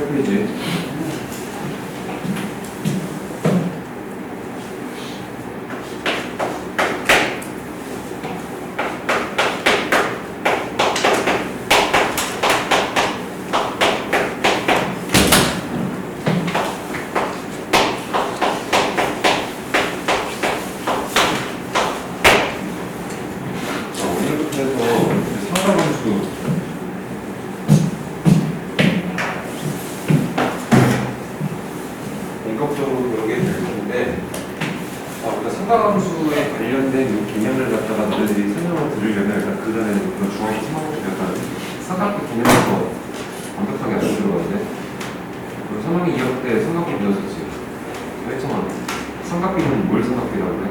8페이지. 본격적으로 여기에 될 텐데, 우리가 삼각함수에 관련된 이 개념을 갖다가 너희들이 설명을 들으려면 일단 그 전에 그런 중앙이 삼각함수였다는 삼각비 개념부터 완벽하게 알고 들어가는데, 그리고 선생님이 2학 때 삼각비 배웠었지. 했잖아. 삼각비는 뭘 삼각비라고 그래?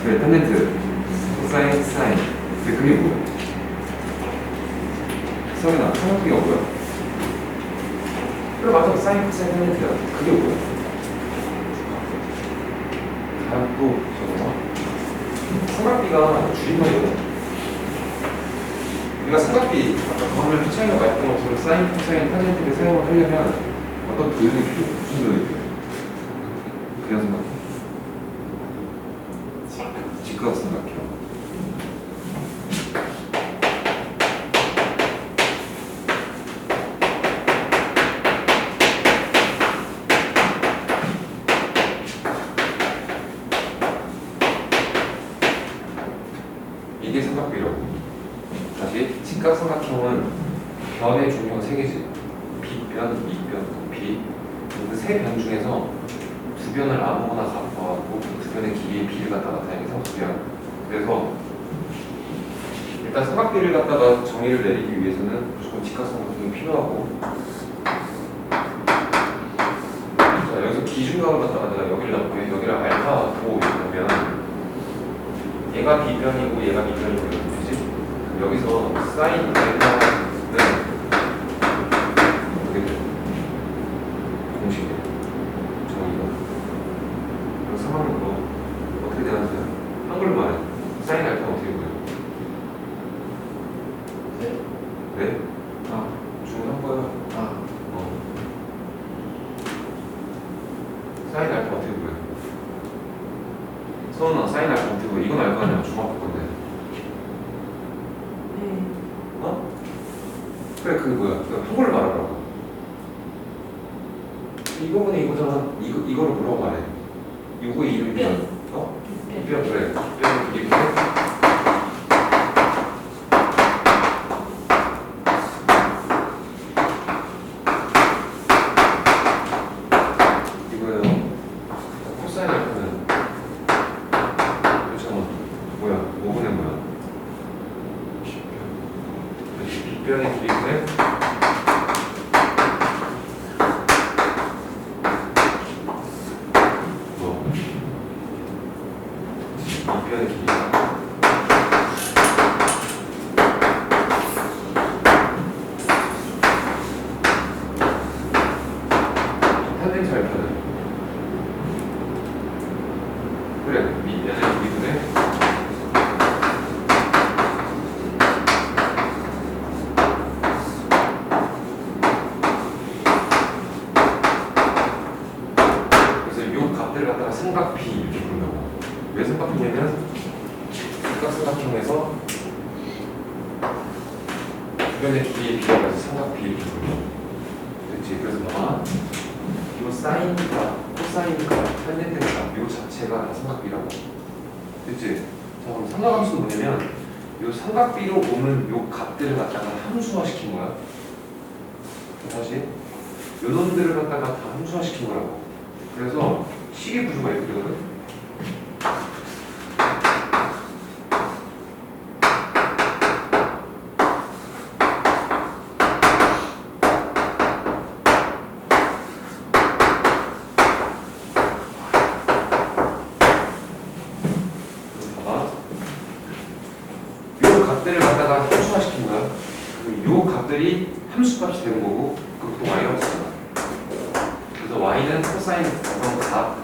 그래, 탄젠트, 사인, 사인. 근데 그게 뭐야? 성현아, 삼각비가 뭐야? 그래, 맞아. 사인, 코사인, 탄젠트야. 그게 뭐야? 다음 또 저거 삼각비가 줄임말이거든. 우리가 삼각비 아까 방금 피차이가 말했던 것처럼 사인, 코사인, 탄젠트를 사용을 하려면 어떤 도형이 필요해? 무슨 도형이 필요해? 그냥 생각해. 직각 삼각형. 이게 삼각비라고. 다시 직각삼각형은 변의 종류가 3개지. 빗변, 밑변, 비. 그 3변 중에서 2변을 아무거나 갖고 그 2변의 길이의 비를 갖다 나타내는 게 삼각비야. 그래서 일단 삼각비를 갖다가 정의를 내리기 위해서는 무조건 직각삼각형이 필요하고, 자, 여기서 기준각을 갖다가 내가 여기를 놔볼게. 여기를 알파고 보면 얘가 B변이고 얘가 B변이고 이렇게 되지? 여기서 사인 알파는 어떻게 돼? 공식이야. 정의가. 그럼 상황으로 어떻게 되는지 한글로 말해. 사인 알파는 어떻게 보여? 네? 네? 아, 중요한 거야. 사인 알파 어떻게 보여? 서은아, 사인 알파 어떻게 보여? 이건 알거 아니야. 중학교 건데. 네. 어? 그래, 그게 뭐야? 한글로 말하라고. 이 부분이 이거잖아. 이거를 뭐라고 말해? 요거의 이름이 빗변. 어? 빗변. 빗변, 그래. 빗변은 이게 뭐야? 이거예요. 코사인 알파는 그렇잖아. 뭐야? 5분의 뭐야? 빗변의 길이인데 뭐? 빗변의 길이야. 탄젠트 알파는 그래, 밑변의 길이인데 그래서 요 값들을 갖다가 삼각비 이렇게 부른다고. 왜 삼각비냐면 직각삼각형에서 주변의 길이에 비례해서 삼각비 이렇게 부른다고. 그렇지? 그래서 봐봐. 요 사인과 코사인과 탄젠트가 요 자체가 다 삼각비라고. 그치? 자, 그럼 삼각함수는 뭐냐면 요 삼각비로 오는 요 값들을 갖다가 함수화 시킨 거야. 다시 요 놈들을 갖다가 다 함수화 시킨 거라고. 그래서 식의 구조가 이렇게 되거든. 값들을 갖다가 함수화시킨 거야. 요 값들이 함수값이 되는 거고, 그것도 y라고 쓰잖아. 그래서 y는 코사인 어떤 값,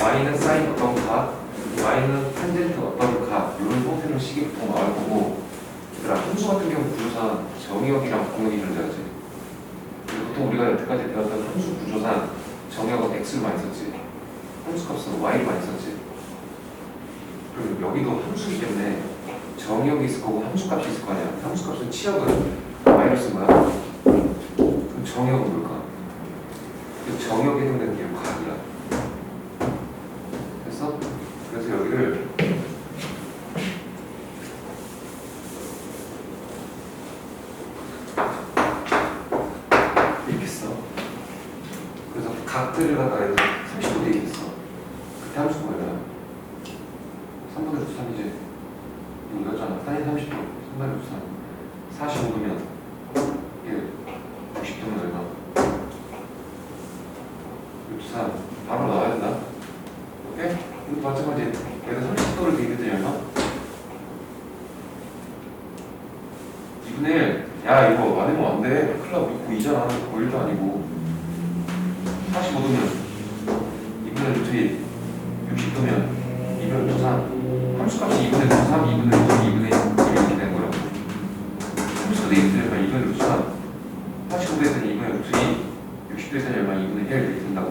y는 사인 어떤 값, y는 탄젠트 어떤 값, 이런 형태로 식이 보통 나올 거고, 얘들아, 함수 같은 경우 구조상 정의역이랑 공역이 존재하지. 보통 우리가 여태까지 배웠던 함수 구조상 정의역은 x를 많이 썼지. 함수 값은 y를 많이 썼지. 그리고 여기도 함수이기 때문에 정의역이 있을 거고 함수 값이 있을 거 아니야. 함수 값은 치역은 y를 쓴 거야. 그럼 정의역은 뭘까? 그 정의역에 해당되는 게 각이야. 그래서 여기를 이렇게 써. 그래서 각들을 갖다가 30도 되어 있어. 그때 함수가 뭐야? 3분의 루트 3이지. 이거 이거잖아. 사인 30도, 3분의 루트 3. 45도면 1, 60도면 얼마? 루트 3. 바로 나와야 된다. 오케이? 이것도 마찬가지. 얘가 30도를 대입했더니 얼마? 2분의 1. 야, 이거 안 해보면 안 돼. 큰일 나. 우리 고2잖아. 고1도 아니고. 45도면 2분의 루트 2. 60도면 2분의 루트 3. 함수값이 2분의 루트 3, 2분의 루트 2, 2분의 1 이렇게 되는 거야. 함수가 대입되면 2분의 루트 3. 45도에 있으니 2분의 루트 2. 60도에 있으니 얼마? 2분의 1 이렇게 된다고.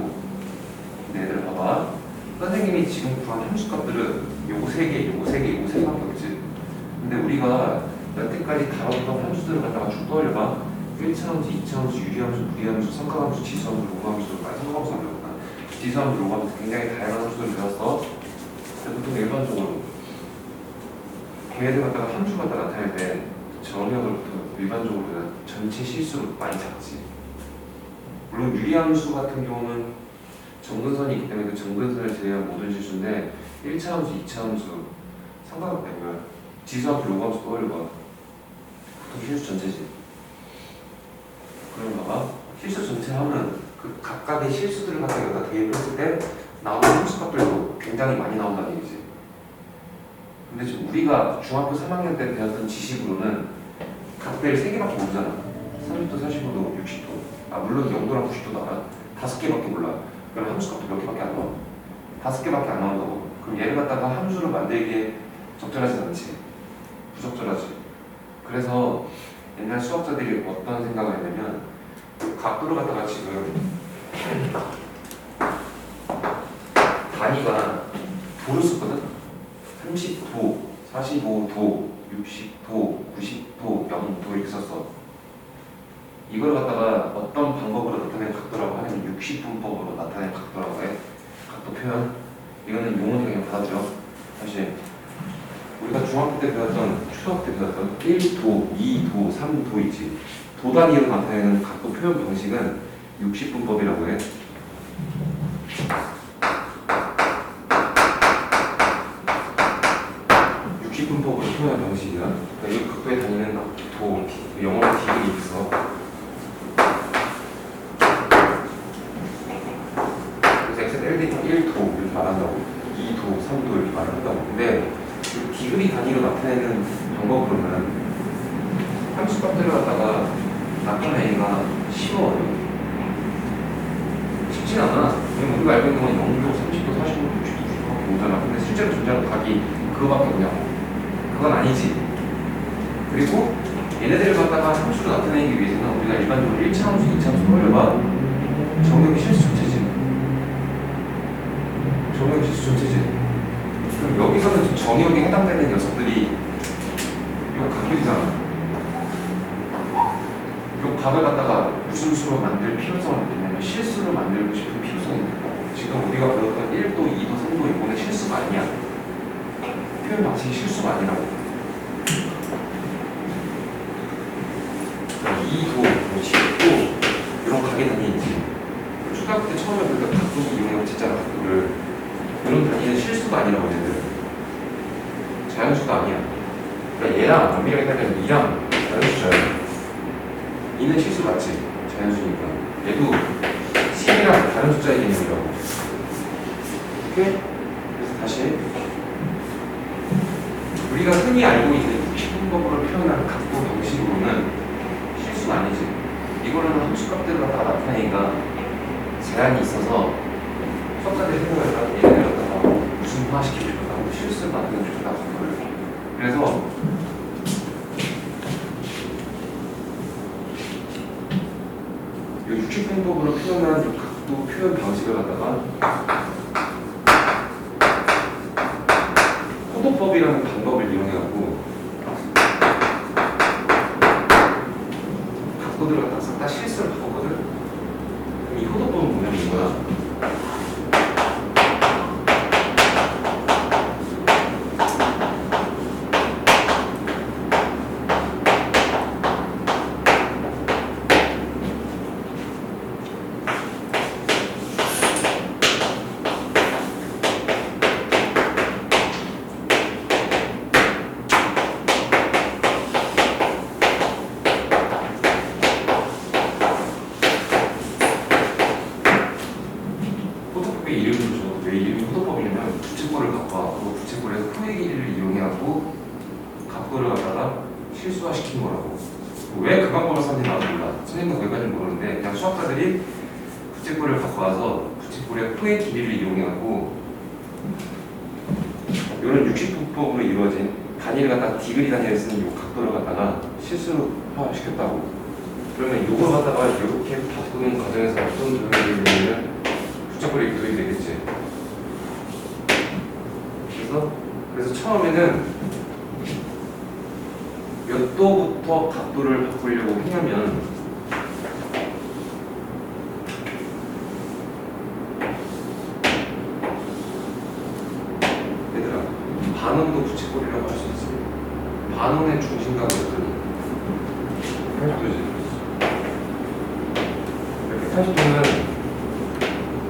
근데 얘들아 봐봐. 선생님이 지금 구한 함수값들은 요거 3개, 요거 3개, 요거 3개밖에 없지. 근데 우리가 여태까지 다뤘던 함수들을 갖다가 쭉 떠올려봐. 1차함수, 2차함수, 유리함수, 무리함수, 삼각함수, 지수함수, 로그함수, 삼각함수 안 배웠구나. 지수함수, 로그함수 굉장히 다양한 함수들을 배웠어. 근데 보통 일반적으로 걔네들 갖다가 함수 갖다 나타낼 때 정의역을 일반적으로 그냥 전체 실수로 많이 잡지. 물론 유리함수 같은 경우는 정근선이 있기 때문에 그 정근선을 제외한 모든 실수인데 1차 함수, 2차 함수, 삼각함수 뭐야? 지수함수, 로그함수 떠올려봐. 보통 실수 전체지. 그럼 봐봐. 실수 전체 하면 그 각각의 실수들을 갖다가 여기다 대입했을 때 나오는 함수값들도 굉장히 많이 나온다는 얘기지. 근데 지금 우리가 중학교 3학년 때 배웠던 지식으로는 각별 3개밖에 모르잖아. 30도, 45도, 60도. 아 물론 0도랑 90도도 알아. 5개밖에 몰라. 그럼 함수값도 몇 개밖에 안 나와. 5개밖에 안 나온다고. 그럼 얘를 갖다가 함수를 만들기에 적절하지 않지. 부적절하지. 그래서 옛날 수학자들이 어떤 생각을 했냐면 각도를 갖다가 지금 단위가 도를 썼거든. 30도, 45도, 60도, 90도, 0도 이렇게 썼어. 이걸 갖다가 어떤 방법으로 나타낸 각도라고 하면 60분법으로 나타낸 각도라고 해. 각도 표현. 이거는 용어니까 그냥 받아줘. 다시 우리가 중학교 때 배웠던, 초등학교 때 배웠던 1도, 2도, 3도 있지. 도 단위로 나타내는 각도 표현 방식은 60분법이라고 해. 분법으로 표현한 방식이야. 그러니까 이 각도의 단위는 도, 영어로 디그리 있어. 그래서 x는 1도 이렇게 말한다고. 2도, 3도 이렇게 말을 한다고. 근데 이 디그리 단위로 나타내는 방법으로는 함수값들을 갖다가 나타내기가 쉬워. 쉽진 않아. 우리가 알고 있는 건 0도, 30도, 45도, 60도, 90도밖에 오잖아. 근데 실제로 존재하는 각이 그거밖에 없냐고. 그건 아니지. 그리고 얘네들을 갖다가 함수로 나타내기 위해서는 우리가 일반적으로 1차 함수, 2차 함수 떠올려봐. 정의역이 실수 전체지. 정의역이 실수 전체지. 그럼 여기서는 정의역에 해당되는 녀석들이 요 각들이잖아. 요 각을 갖다가 무슨 수로 만들 필요성을 느끼냐면 실수로 만들고 싶은 필요성이 있는 거야. 지금 우리가 배웠던 1도, 2도, 3도 이거는 실수가 아니야. 표현 방식이 실수가 아니라고. 2도, 10도 이런 각의 단위 있지. 초등학교 때 처음에 우리가 각도 이용해서 진짜 각도를 이런 단위는 실수가 아니라고 얘들. 자연수가 아니야. 그러니까 얘랑 엄밀하게 따지면 2랑 자연수잖아. 2는 실수 맞지? 자연수니까. 얘도 10이랑 다른 숫자의 개념이라고. 오케이? 그래서 다시 우리가 흔히 알고 있는 60분법으로 표현하는 각도 방식으로는 실수가 아니지. 이거는 함수값들을 갖다가 나타내니까 제한이 있어서 수학자들이 생각을 해서 얘네를 갖다가 무슨 화시키고 싶다고 실수를 만들고 싶다고 생각을 해요. 그래서 육식분법으로 표현한 이 각도 표현 방식을 갖다가 호도법이라는 방법을 이용해갖고 각도들을 갖다가 싹 다 실수를 바꿨거든. 그럼 이 호도법은 뭐냐면 이거야. 실수화시키는 거라고. 왜 그 방법을 썼는지 나도 몰라. 선생님도 거기까지는 모르는데 그냥 수학자들이 부채꼴을 갖고 와서 부채꼴의 포의 길이를 이용해갖고 이런 육식분법으로 이루어진 단위를 갖다가 디그리 단위를 쓰는 이 각도를 갖다가 실수화시켰다고. 그러면 이걸 갖다가 이렇게 바꾸는 과정에서 어떤 적용이 되냐면 부채꼴이 도입이 되겠지. 그래서 처음에는 몇 도부터 각도를 바꾸려고 했냐면 얘들아 반원도 부채꼴이라고 할 수 있어. 반원의 중심각은 어떠니? 80도지. 이렇게 80도는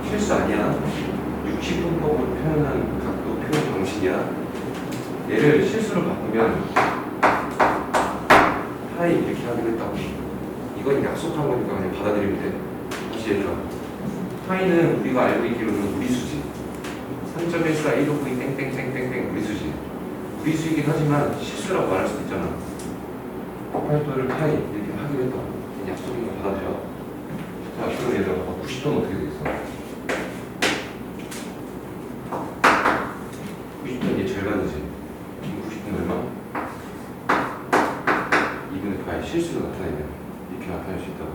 실수 아니야. 60분법으로 표현한 각도 표현 방식이야. 얘를 실수로 바꾸면 파이 이렇게 하기로 했다고. 이건 약속한 거니까 그냥 받아들이면 돼. 다시 얘들아. 파이는 우리가 알고 있기로는 무리수지. 3.14 159 땡땡땡땡땡 무리수지. 무리수이긴 하지만 실수라고 말할 수도 있잖아. 80도를 파이 이렇게 하기로 했다고. 약속이니까 받아들여. 자, 그럼 얘들아 90도는 어떻게 되겠어? 90도는 얘 절반이지. 90도는 얼마? 실수로 나타내면 이렇게 나타낼 수 있다고.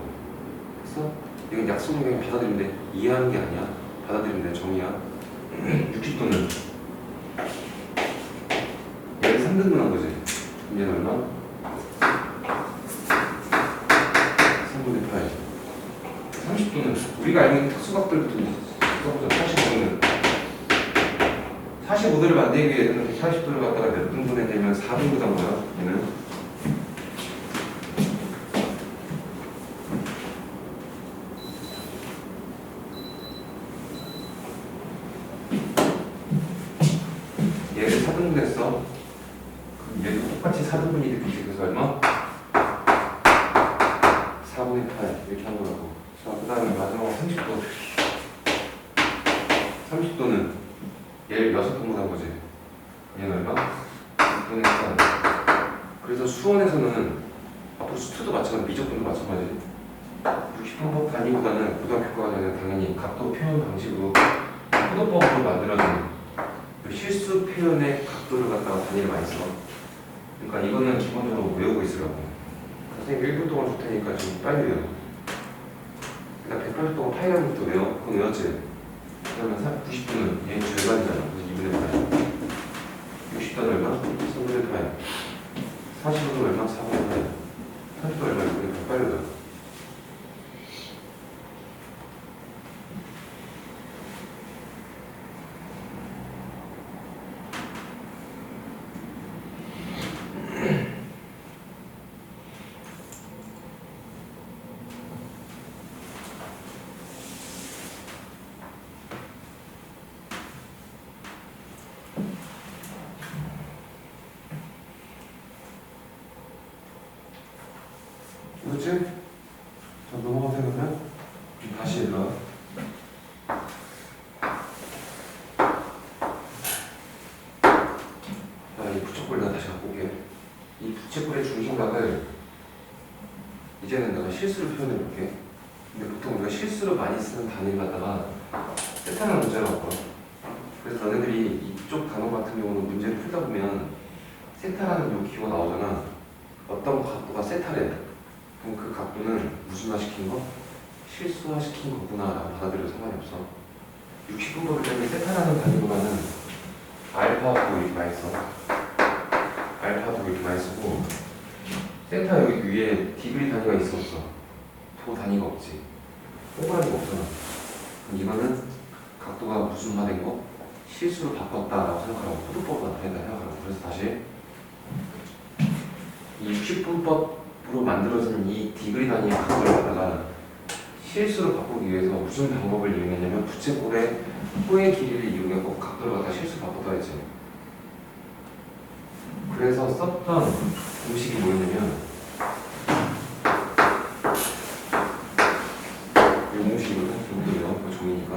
그래서 이건 약속을 그냥 받아들이면 돼. 이해하는 게 아니야. 받아들이면 돼. 정의야. 60도는 얘를 3등분한 거지. 그럼 얘는 얼마? 3분의 8. 30도는 우리가 알고 있는 특수각들부터 써보자. 45도는 45도를 만들기 위해서는 80도를 갖다가 몇 등분해 되면 4등분한 거야. 얘는 얘를 4등분 했어. 그럼 얘도 똑같이 4등분이 되겠지. 그래서 얼마? 4분의 8 이렇게 한 거라고. 자, 그 다음에 마지막 30도. 30도는 얘를 6등분 한 거지. 얘는 얼마? 6분의 4. 그래서 수원에서는 앞으로 수투도 마찬가지, 미적분도 마찬가지. 60분법 단위보다는 고등학교 과정에는 당연히 각도 표현 방식으로 호도법으로 만들어진 실수 표현의 각도를 갖다가 단위를 많이 써. 그러니까 이거는 기본적으로 외우고 있으라고. 선생님 1분 동안 줄 테니까 좀 빨리 외워. 일단 180 동안 파이라는 것도 외워. 그건 외웠지? 그러면 90도는 얘 절반이잖아. 그래서 2분의 8. 60도는 얼마? 3분의 8. 40도는 얼마? 4분의 8. 30도 얼마? 2분의 8. 빨리 외워. 그렇지? 자, 넘어가세요. 그러면 다시 얘들아. 자, 이 부채꼴 내가 다시 갖고 올게. 이 부채꼴의 중심각을 이제는 내가 실수로 표현해볼게. 근데 보통 우리가 실수로 많이 쓰는 단위를 갖다가 세타라는 문제를 갖고 와. 그래서 너네들이 이쪽 단어 같은 경우는 문제를 풀다 보면 세타라는 요 기호가 나오잖아. 어떤 각도가 세타래. 그럼 그 각도는 무슨 화 시키는 거? 실수화시킨 거구나 받아들여도 상관이 없어. 60분법을 때문에 세타라는 단위보다는 알파도 이렇게 많이 써. 알파도 이렇게 많이 쓰고 세타 여기 위에 디그리 단위가 있어 없어? 도 단위가 없지. 동그라미가 없잖아. 그럼 이거는 각도가 무슨화된 거? 실수로 바꿨다라고 생각하라고 포도법으로 나타낸다 생각하라고. 그래서 다시 이 60분법으로 만들어진 이 디그리 단위의 각도를 갖다가 실수로 바꾸기 위해서 무슨 방법을 이용했냐면 부채꼴의 호의 길이를 이용해서 각도를 갖다 실수 바꿨다 했지. 그래서 썼던 공식이 뭐였냐면 이 공식이거든. 여기요. 이거 종이니까.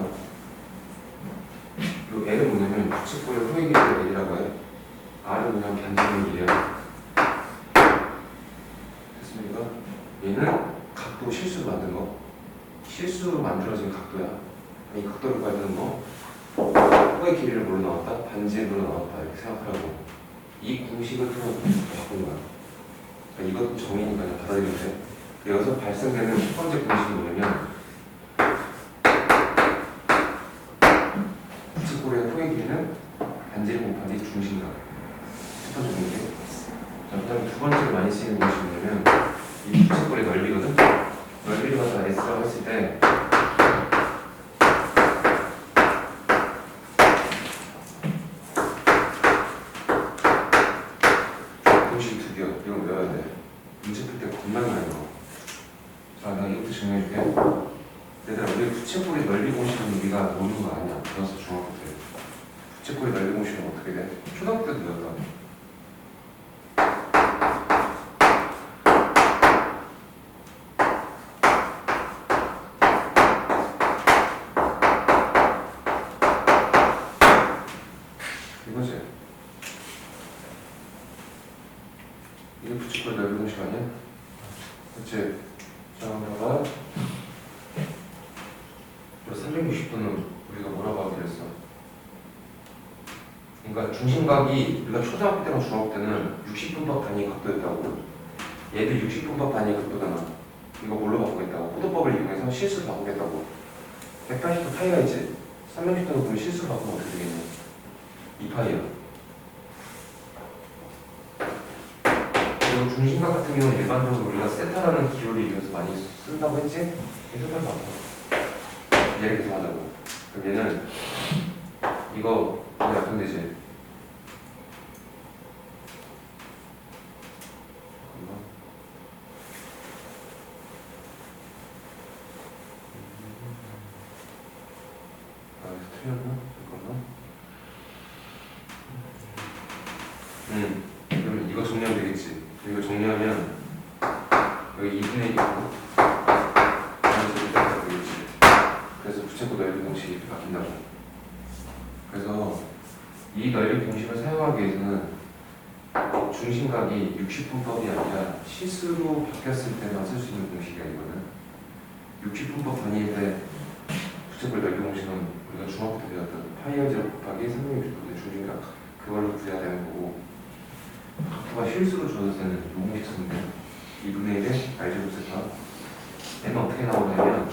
이 L은 뭐냐면 부채꼴의 호의 길이를 L이라고 해. R은 뭐냐면 반지름의 길이야. 됐습니까? 얘는 각도 실수로 만든 거. 실수로 만들어진 각도야. 이 각도를 봐야 되는 거. 호의 길이를 뭘로 나왔다? 반지름으로 나왔다. 이렇게 생각하라고. 이 공식을 통해서 바꾼 거야. 그러니까 이것도 정의니까 그냥 받아들이면 돼. 여기서 발생되는 첫 번째 공식이 뭐냐면 부채꼴의 호의 길이는 반지름 곱하기 중심각. 첫 번째 공식. 자, 그 다음에 두 번째로 많이 쓰이는 공식이 뭐냐면 이 부채꼴의 넓이거든. 넓이를 갖다 S라고 했을 때 공식이 두 개야. 이거 외워야 돼. 문제 풀 때 겁나 많이 나와. 자, 나 이것도 정리해줄게. 얘들아, 우리 부채꼴의 넓이 공식은 우리가 모르는 거 아니야. 배웠어, 중학교 때. 부채꼴의 넓이 공식은 어떻게 돼? 초등학교 때도 배웠다. 이거지? 이게 부채꼴 넓이 공식 아니야? 그치? 자, 봐봐. 360도는 우리가 뭐라고 하기로 했어? 그러니까 중심각이 우리가 초등학교 때랑 중학교 때는 60분법 단위 각도였다고. 얘도 60분법 단위 각도잖아. 이거 뭘로 바꾸겠다고? 포도법을 이용해서 실수로 바꾸겠다고. 180도 파이가 있지? 360도로 보면 실수로 바꾸면 어떻게 되겠냐? 2파이야. 그리고 중심각 같은 경우는 일반적으로 우리가 세타라는 기호를 이용해서 많이 쓴다고 했지? 세타를 바꿔. 얘를 계속 하자고. 그럼 얘는 이거 약분 되지? 아, 여기서 틀렸나? 잠깐만. 그러면 이거 정리하면 되겠지? 이거 정리하면 여기 2분의 1이고 그래서 부채꼴 넓이 공식이 이렇게 바뀐다고. 그래서 이 넓이 공식을 사용하기 위해서는 중심각이 60분법이 아니라 실수로 바뀌었을 때만 쓸 수 있는 공식이야. 이거는 60분법 단위일 때 부채꼴 넓이 공식은 우리가 중학교 때 배웠던 파이어 제곱 곱하기 360도의 중심각 그걸로 구해야 되는 거고, 각도가 실수로 주어졌을 때는 이 공식 쓰면 돼. 2분의 1의 R제곱 세타. 얘는 어떻게 나오냐면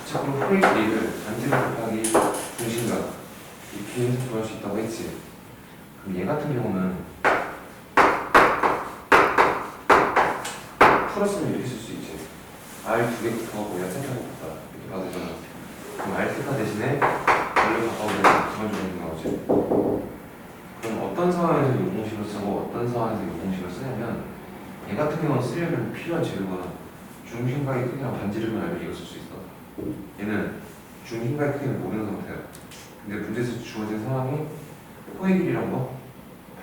부채꼴 호의 길이를 반지름 곱하기 중심각 이렇게 해서 구할 수 있다고 했지. 그럼 얘 같은 경우는 풀었으면 이렇게 쓸 수 있지. R 두 개 곱하고 얘 세타 곱하다 이렇게 봐도 되잖아. 그럼 R 세타 대신에 R로 바꿔보면 그런 정도 나오지. 그럼 어떤 상황에서 이 공식을 쓰고 어떤 상황에서 이 공식을 쓰냐면 얘 같은 경우는 쓰려면 필요한 재료가 중심각의 크기랑 반지름을 알면 이거 쓸 수 있어. 얘는 중심각의 크기를 모르는 상태야. 근데 문제에서 주어진 상황이 호의 길이란 거,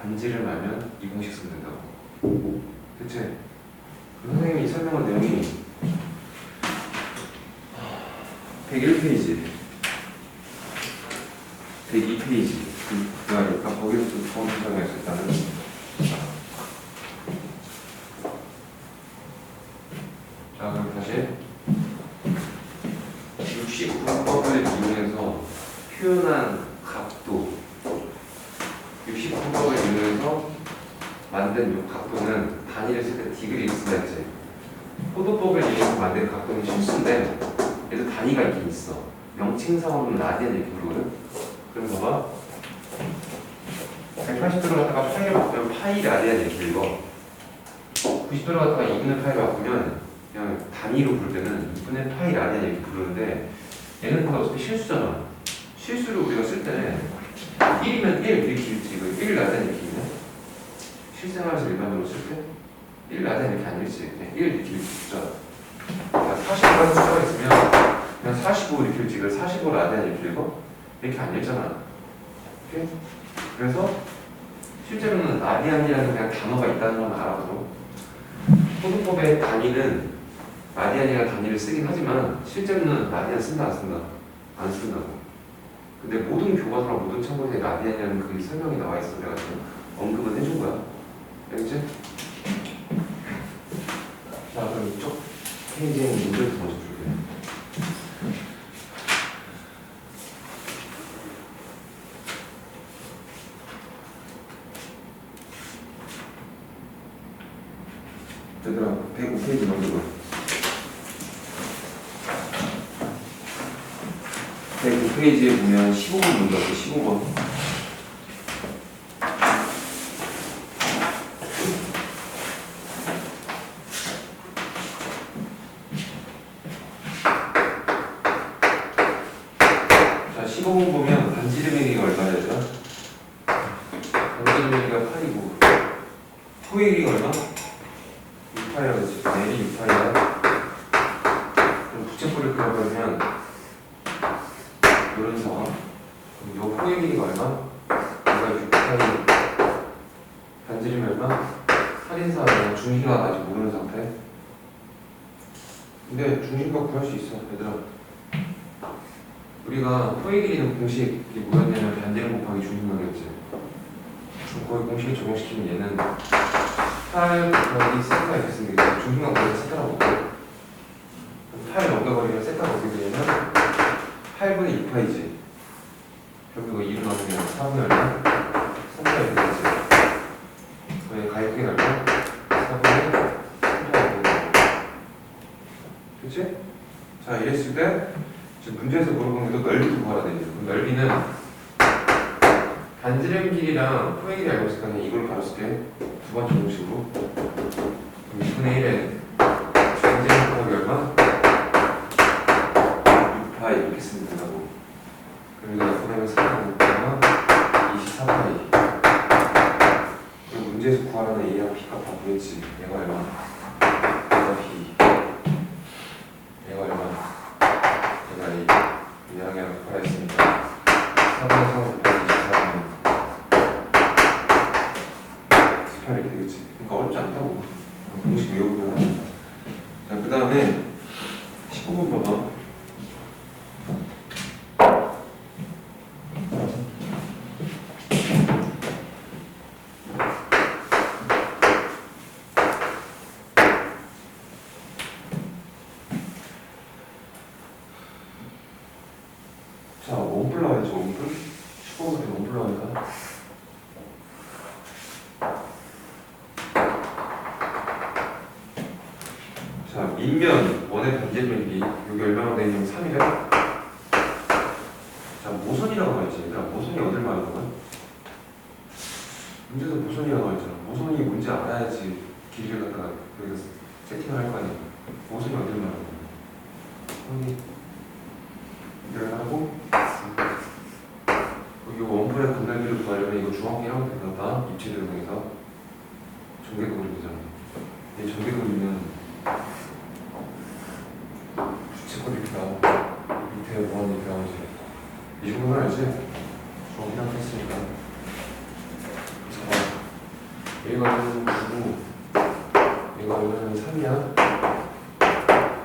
반지름 알면 이 공식 쓰면 된다고. 그치? 그 선생님이 설명한 내용이 101페이지, 102페이지. 그러니까 거기서 좀 좋은 설명했어. 일단은 자, 그럼 다시 60분법을 이용해서 표현한 각도, 60분법을 이용해서 만든 이 각도는 단위를 쓸 때 디그리 x다 했지. 포도법을 이용해서 만든 각도는 실수인데 얘도 단위가 있긴 있어. 명칭상으로는 라디안 이렇게 부르거든. 그럼 봐봐. 180도를 갖다가 파이를 바꾸면 파이 라디안 이렇게 읽어. 90도를 갖다가 2분의 파이를 바꾸면 그냥 단위로 부를 때는 2분의 파이 라디안 이렇게 부르는데 얘는 근데 어차피 실수잖아. 실수를 우리가 쓸 때는 1이면 1 이렇게 읽지. 이거 1 라디안 이렇게 읽네. 실생활에서 일반적으로 쓸 때 1 라디안 이렇게 안 읽지. 그냥 1 이렇게 읽지. 숫자. 45라는 숫자가 있으면 그냥 45 이렇게 읽지. 그래서 45 라디안 이렇게 읽어? 이렇게 안 읽잖아. 오케이? 그래서 실제로는 라디안이라는 그냥 단어가 있다는 건 알아도 소득법의 단위는 라디안이라는 단위를 쓰긴 하지만 실제로는 라디안 쓴다 안 쓴다? 안 쓴다고. 근데 모든 교과서랑 모든 참고서에 라디안이라는 그 설명이 나와 있어. 내가 지금 언급은 해준 거야. 알겠지? 자, 그럼 이쪽 페이지에 문제를 먼저 줄게. 얘들아, 105페이지 먼저 봐. 105페이지에 보면 15번 문제 없어. 15번. 자, 15번 보면 반지름의 길이가 얼마야, 얘들아? 반지름의 길이가 8이고 토의 길이가 얼마? 6파이라 그랬지. 내리 6파이야. 그럼 부채꼴을 그려보면 이런 상황. 그럼 요 호의 길이가 얼마? 얘가 6파이. 반지름이 얼마? 8인사는 중심각 아직 모르는 상태. 근데 중심각 구할 수 있어, 얘들아. 우리가 호의 길이는 공식이 뭐였냐면 반지름 곱하기 중심각이었지. 거기 공식을 적용시키면 얘는 8 곱하기 세타가 이렇게 쓰는 게 있어. 중심각 구할 때 세타가 없고 8 넘겨버리면 세타가 어떻게 되냐면 8분의 2파이지. 결국 이거 2로 나누면 4분의 얼마? 3분의 1 되겠지. 왜 가격이 얼마? 4분의 3파이 되겠지. 그치? 자, 이랬을 때 지금 문제에서 물어본 게 또 넓이도 구하라 되죠. 그럼 넓이는 반지름 길이랑 토의 길이 알고 있으니까 이걸 바로 쓸게. 두 번째 공식으로. 그럼 2분의 1에 반지름 곱하기 얼마? 6파이 이렇게 쓰면 된다고. 그럼 이거 보내면 4가 24파이. 그리고 문제에서 구하라는 A랑 B가 다 보였지. 얘가 얼마? 얘가 B. 얘가 얼마? 얘가 A. 얘랑 구하라 했으니까 4분의 3 곱하기 24는 18 이렇게 되겠지. 그러니까 어렵지 않다고. 공식 외우고. 자, 그 다음에 19번 봐봐. 자, 원뿔 나와야지, 원뿔. 19번부터 원뿔 나오니까. 자, 밑면 원의 반지름이 여기 얼마나 되냐면 3이래. 자, 모선이라고 말했지. 얘들아, 모선이 어딜 말하는 거야? 문제에서 모선이라고 말했잖아. 모선이 뭔지 알아야지 길이를 갖다가 여기서 세팅을 할 거 아니야. 모선이 어딜 말하는 거야? 여기 이걸 하고 여기 원뿔의 건널비를 구하려면 이거 중앙 1학년 때 배웠다. 입체를 이용해서 전개도 그리잖아. 이 전개도 그리면 부채꼴 이렇게 나오고 밑에 원이 이렇게 나오지. 이 정도는 알지? 중앙 1학년 했으니까. 그래서 얘가 9고 얘가 오늘은 3이야.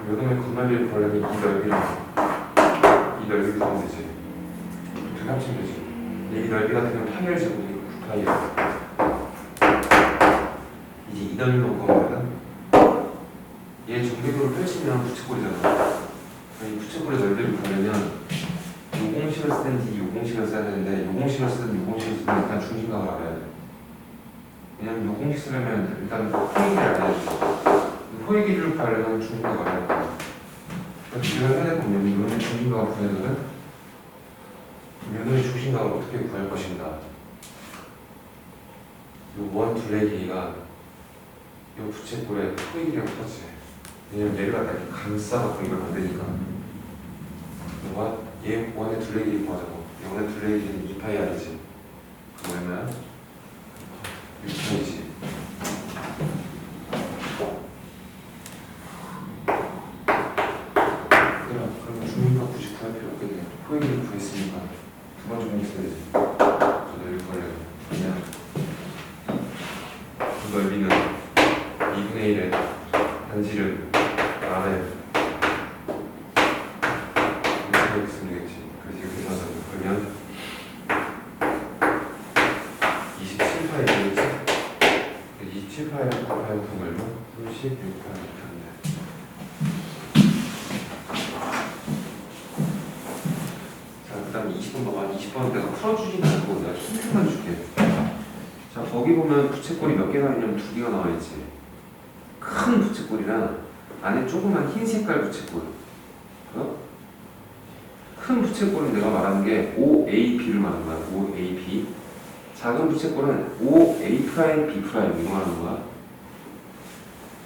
요놈의 건널비를 구하려면 이 넓이를 구하면 되지. 두 개 합치면 되지. 이 넓이 같은 경우는 파이를 제곱이니까 9파이야. 이제 이 넓이로 구하거든. 얘 정비도를 펼치면 부채꼴이잖아. 이 부채꼴의 넓이를 구하려면 요 공식을 쓰든지 요 공식을 써야 되는데 요 공식을 쓰든 요 공식을 쓰든 일단 중심각을 알아야 돼. 왜냐면 요 공식 쓰려면 일단 호의 길이를 알아야 돼. 호의 길이를 구하려면 중심각을 알아야 돼. 우리가 해야 될 거면 면의 중심각을 구해야 되거든. 면의 중심각을 어떻게 구할 것인가. 원 둘레 길이가 이 부채꼴의 토익이랑 똑같이. 왜냐면 얘를 갖다 이렇게 감싸갖고 이걸 만드니까. 얘 원의 둘레 길이 구하자고. 얘 원의 둘레 길이는 2파이 r이지. 그러면 6파이지. 그러면 중심각 굳이 구할 필요 없게 되겠네. 토익을 구했으니까 두 번 정도 써야지. 저도 여기 걸려요. 그냥 그 넓이는 2분의 1의 반지름 R에 이렇게 쓰면 되겠지. 그래서 이렇게 해서 그러면 27파이 되겠지? 27파이랑 9파이 동글면 36파이 이렇게 하면 돼. 자, 그 다음에 20번 봐봐. 20번 내가 풀어주지는 않고 내가 힌트만 줄게. 자, 거기 보면 부채꼴이 몇 개가 있냐면 2개가 나와있지. 큰 부채꼴이랑 안에 조그만 흰 색깔 부채꼴. 어? 큰 부채꼴은 내가 말하는 게 OAB를 말하는 거야. OAB. 작은 부채꼴은 OA', B' 이거 말하는 거야.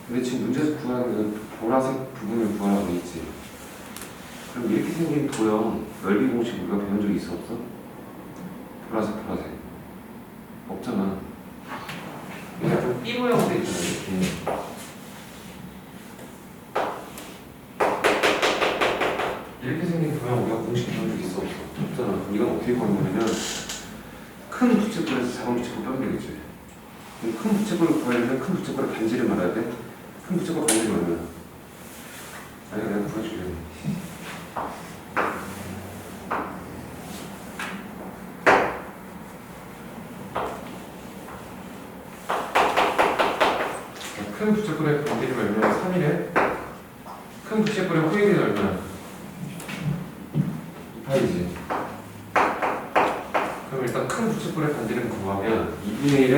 근데 지금 문제에서 구하는 건 보라색 부분을 구하라고 돼 있지. 그럼 이렇게 생긴 도형 넓이 공식 우리가 배운 적이 있어 없어? 보라색 없잖아. 그러니까 좀 B 모양으로 돼 있잖아 이렇게. 이렇게 생긴 도형 우리가 공식 배운 적이 있어 없어? 없잖아. 그럼 이건 어떻게 구하는 거냐면 큰 부채꼴에서 작은 부채꼴 빼면 되겠지. 큰 부채꼴을 구하려면 큰 부채꼴의 반지를 말해야 돼. 큰 부채꼴 반지를 말하면 아니 내가 보여줄게. 큰 부채꼴의 반지를 말면 3이래. 큰 부채꼴의 호일이 얼마나? 2파이지. 그럼 일단 큰 부채꼴의 반지름 구하면 2분의 1에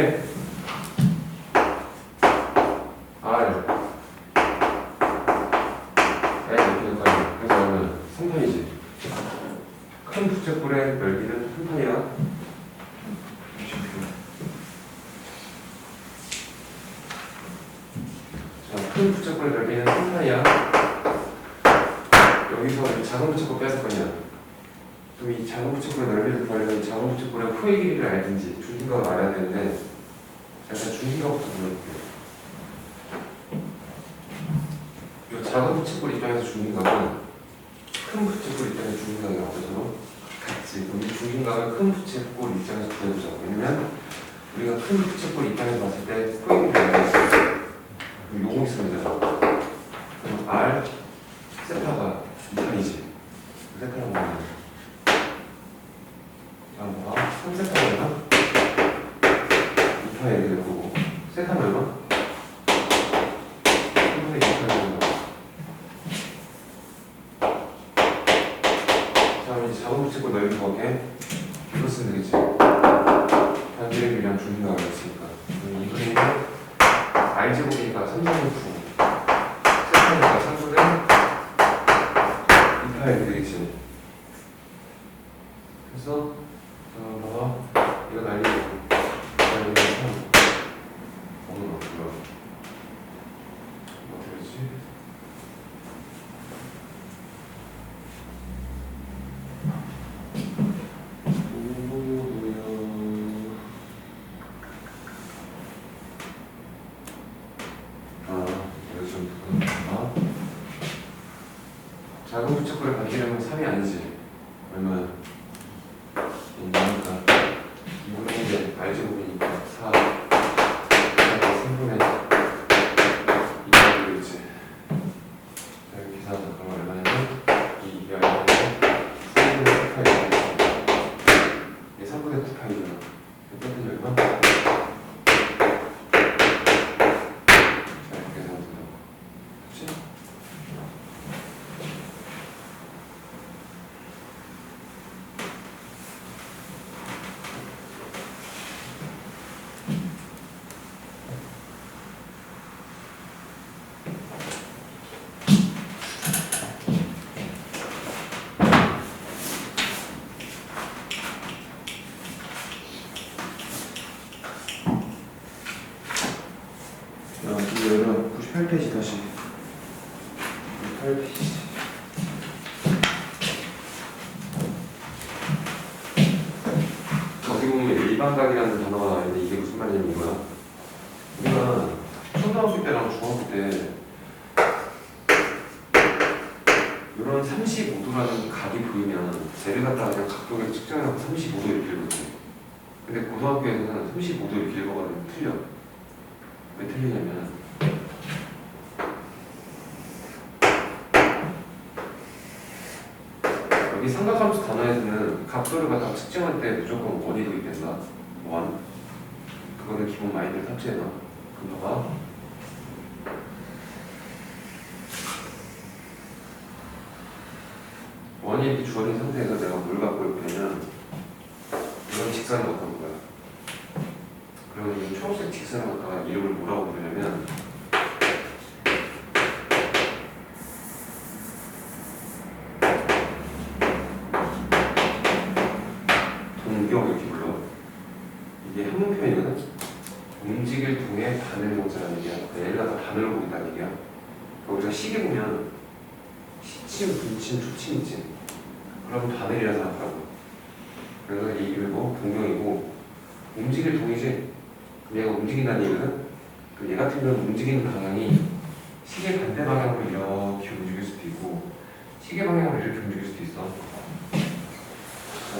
R 이렇게 될 거야. 그래서 얼마나? 3파이지. 큰 부채꼴의 넓이는 3파이야. 자, 큰 부채꼴의 넓이는 3파이야. 여기서 작은 부채꼴 빼앗을 거냐? 그럼 이 작은 부채꼴의 넓이를 구하려면 작은 부채꼴의 호의 길이를 알든지 중심각을 알아야 되는데 일단 중심각부터 보여줄게요. 이 작은 부채꼴 입장에서 중심각은 큰 부채꼴 입장에서 중심각이랑 어쩌죠? 같지. 그럼 이 중심각을 큰 부채꼴 입장에서 구해보자. 왜냐면 우리가 큰 부채꼴 입장에서 봤을 때 호의 길이를 알아야 있어요. 그럼 요거 있으면 되잖아. 그럼 R 세타가 2파이지. 세타는 뭐냐? 3세타는 얼마? 2파이 이렇게 될 거고 세타는 얼마? 3분의 2파이 얼마? 자, 이제 작은 부채꼴 넓이 구하게 이거 쓰면 되겠지. 반지름이랑 중심각을 했으니까 2분의 1은 R제곱이니까 3분의 9 세타니까 3분의 2파이 이렇게 되겠지. 그래서 봐봐. 이거 날리고 날리고 3 어느 거 어떻게 되지? 여기 좀 작은 부채꼴의 반지름은 3이 아니지. 얼마야? 그러니까 2분의 1에 R제곱이니까 4 3분의 2파이 되겠지. 자, 이렇게 계산하자. 그럼 얼마냐면 2이 얼마냐면 3분의 9파이 되겠지. 이게 3분의 9파이잖아. 빼더니 얼마? 자, 이렇게 계산하면 된다고. 그치? 이거는 98페이지 다시 98페이지 어디 보면 일반각이라는 단어가 나오는데 이게 무슨 말이냐면 이거야. 우리가 초등학교 때랑 중학교 때 이런 35도라는 각이 보이면 쟤를 갖다가 그냥 각도를 측정해서 35도 이렇게 읽거든. 근데 고등학교에서는 35도 이렇게 읽어가지고 틀려. 왜 틀리냐면 여기 삼각함수 단어에서는 각도를 갖다가 측정할 때 무조건 원이 도입된다. 원. 그거는 기본 마인드를 탑재해놔. 그럼 봐봐. 원이 이렇게 주어진 상태에서 내가 뭘 갖고 있냐면 이건 직선을 갖고 올 거야. 그러면 이 초록색 직선을 갖다가 이름을 뭐라고 부르냐면 동경 이렇게 불러. 이게 한문 표현이거든. 움직일 동의 바늘 동사라는 얘기야. 얘를 갖다 바늘로 보인다는 얘기야. 우리가 시계 보면 시침, 분침, 초침 있지. 그럼 바늘이라 생각하고. 그래서 이 이름이고 동경이고 움직일 동이지. 얘가 움직인다는 얘기는 얘 같은 경우는 움직이는 방향이 시계 반대 방향으로 이렇게 움직일 수도 있고 시계 방향으로 이렇게 움직일 수도 있어.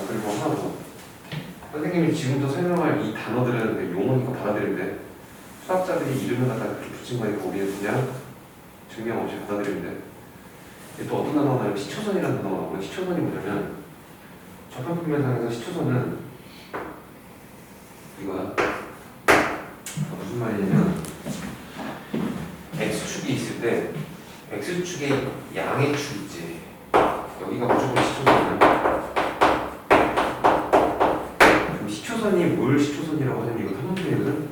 그리고 하나 더. 선생님이 지금도 설명할 이 단어들은 용어니까 받아들이는데 수학자들이 이름을 갖다 그렇게 붙인 거니까 우리는 그냥 증명 없이 받아들이는데 또 어떤 단어가 나오면 시초선이라는 단어가 나오고 시초선이 뭐냐면 접합평면상에서 시초선은 이거야. 무슨 말이냐면 X축이 있을 때 X축의 양의 축 있지. 여기가 무조건 시초선이야. 그럼 시초선이 뭘 시초선이라고 하냐면 이거 탐문표거든.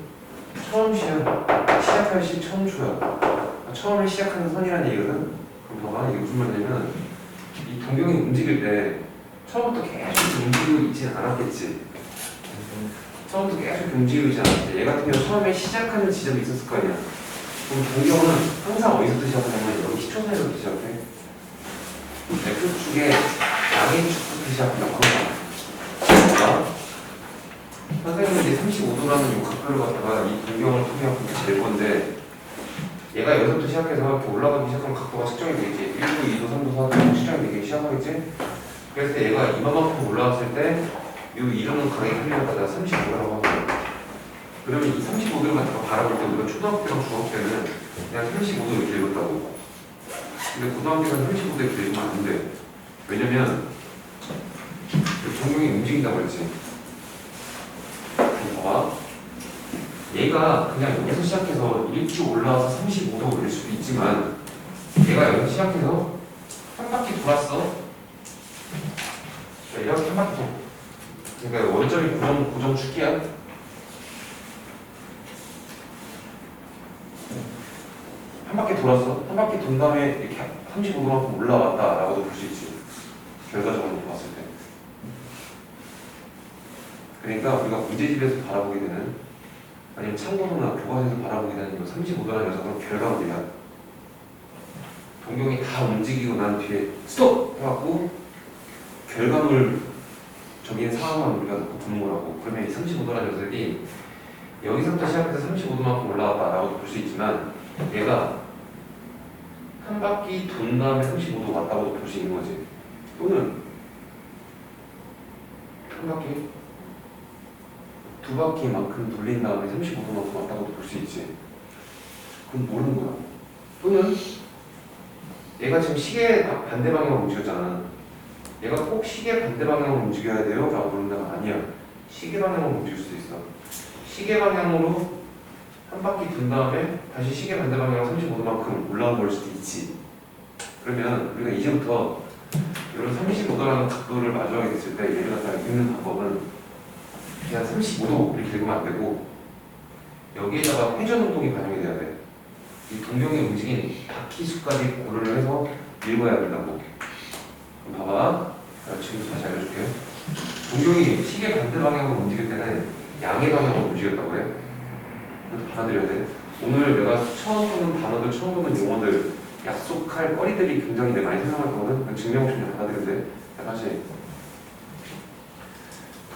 처음 시작할 시 처음 초야. 처음에 시작하는 선이라는 얘기거든. 그럼 봐봐. 이게 무슨 말이냐면 이 동경이 움직일 때 처음부터 계속 움직이고 있지는 않았겠지. 처음부터 계속 움직이고 있지 않았지. 얘 같은 경우 처음에 시작하는 지점이 있었을 거 아니야. 그럼 동경은 항상 어디서부터 시작하냐면 여기 시초선에서부터 시작해. X축의 양의 축부터 시작한다고 합니다. 선생님은 이제 35도라는 이 각도를 갖다가 이 동경을 통해 잴 건데 얘가 여기서부터 시작해서 이렇게 올라가기 시작하면 각도가 측정이 되겠지. 1도, 2도, 3도, 4도 측정이 되기 시작하겠지. 그랬을 때 얘가 이만큼 올라왔을 때 이 이름은 각의 크기를 갖다가 35도라고 하거든. 그러면 이 35도를 갖다가 바라볼 때 우리가 초등학교 때랑 중학교 때는 그냥 35도 이렇게 읽었다고. 근데 고등학교는 35도 이렇게 읽으면 안 돼. 왜냐면 동경이 움직인다고 했지. 봐봐. 얘가 그냥 여기서 시작해서 이렇게 올라와서 35도 올릴 수도 있지만 얘가 여기서 시작해서 한 바퀴 돌았어. 이렇게 한 바퀴 돌. 그러니까 원점이 고정 축이야. 한 바퀴 돌았어. 한 바퀴 돈 다음에 이렇게 35도만큼 올라왔다라고도 볼 수 있지. 결과적으로 봤을 때. 그러니까 우리가 문제집에서 바라보게 되는 아니면 참고서나 교과서에서 바라보게 되는 이 35도라는 녀석은 결과물이야. 동경이 다 움직이고 난 뒤에 스톱! 해갖고 결과물적인 상황만 우리가 놓고 보는 거라고. 그러면 이 35도라는 녀석이 여기서부터 시작해서 35도만큼 올라왔다라고도 볼 수 있지만 얘가 한 바퀴 돈 다음에 35도 왔다고도 볼 수 있는 거지. 또는 한 바퀴 두 바퀴만큼 돌린 다음에 35도만큼 왔다고도 볼 수 있지. 그건 모르는 거야. 또는 얘가 지금 시계 반대 방향으로 움직였잖아. 얘가 꼭 시계 반대 방향으로 움직여야 돼요? 라고 물는다가 아니야. 시계 방향으로 움직일 수도 있어. 시계 방향으로 한 바퀴 돈 다음에 다시 시계 반대 방향으로 35도만큼 올라온 걸 수도 있지. 그러면 우리가 이제부터 이런 35도라는 각도를 마주하게 됐을 때 얘를 갖다가 읽는 방법은 그냥 35도 이렇게 읽으면 안 되고 여기에다가 회전 운동이 반영이 돼야 돼. 이 동경의 움직인 바퀴 수까지 고려를 해서 읽어야 된다고. 그럼 봐봐. 지금 다시 알려줄게. 동경이 시계 반대 방향으로 움직일 때는 양의 방향으로 움직였다고 해. 그래서 받아들여야 돼. 오늘 내가 처음 보는 단어들, 처음 보는 용어들, 약속할 거리들이 굉장히 내가 많이 생각할 거거든. 증명표현 받아들인데 다시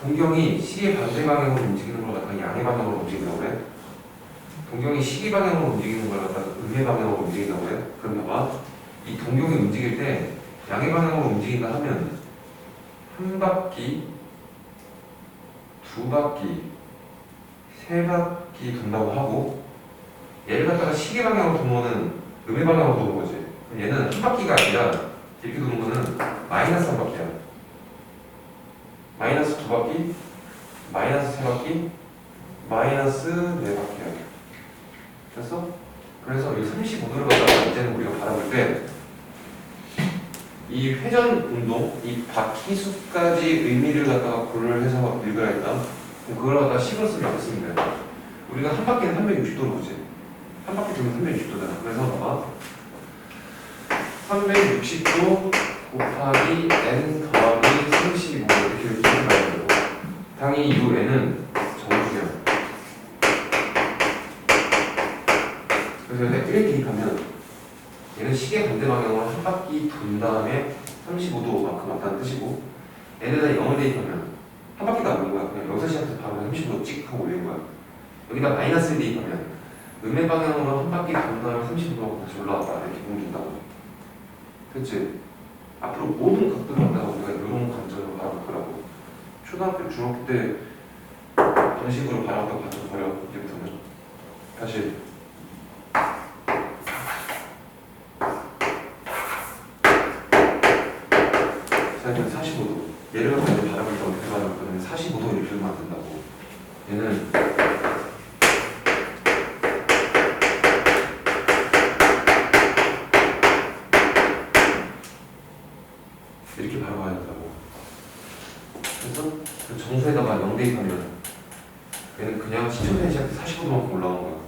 동경이 시계 반대 방향으로 움직이는 걸 갖다가 양의 방향으로 움직인다고 그래. 동경이 시계 방향으로 움직이는 걸 갖다가 음의 방향으로 움직인다고 그래. 그럼 봐봐. 이 동경이 움직일 때 양의 방향으로 움직인다 하면 한 바퀴, 두 바퀴, 세 바퀴 돈다고 하고 얘를 갖다가 시계 방향으로 도는 음의 방향으로 도는 거지. 그럼 얘는 한 바퀴가 아니라 이렇게 도는 거는 마이너스 한 바퀴야. 마이너스 두 바퀴, 마이너스 세 바퀴, 마이너스 네 바퀴야. 됐어? 그래서 이 35도를 갖다가 이제는 우리가 바라볼 때 이 회전 운동, 이 바퀴 수까지 의미를 갖다가 고려를 해서 읽어야겠다. 그걸 갖다가 식을 쓰면 쓰면 돼. 우리가 한 바퀴는 360도로 보지. 한 바퀴 돌면 360도잖아. 그래서 봐봐. 360도 곱하기 n 더하기 35 이렇게 쓰는 거예요. 당연히 이 n은 정수야. 그래서 여기다 1 대입하면 얘는 시계 반대 방향으로 한 바퀴 돈 다음에 35도만큼 왔다는 뜻이고 n에다 0을 대입하면 한 바퀴가 안 오는 거야. 그냥 여기서 시작해서 바로 35도 찍 하고 올리는 거야. 여기다 마이너스를 대입하면 음의 방향으로 한 바퀴 돈 다음에 35도로 다시 올라왔다 이렇게 보면 된다고. 그치? 앞으로 모든 각도를 갖다가 우리가 이런 관점으로 바라볼 거라고. 초등학교, 중학교 때 방식으로 바라봤다고 관점 버려. 이제부터는 다시 자, 이제 45도. 얘를 갖다가 바라볼 때 어떻게 바라볼 거냐면 45도 이렇게 하면 안 된다고. 얘는 이렇게 바라봐야 된다고. 그래서 그 정수에다가 0 대입하면 얘는 그냥 시초선에 시작해서 45도만큼 올라오는 거야.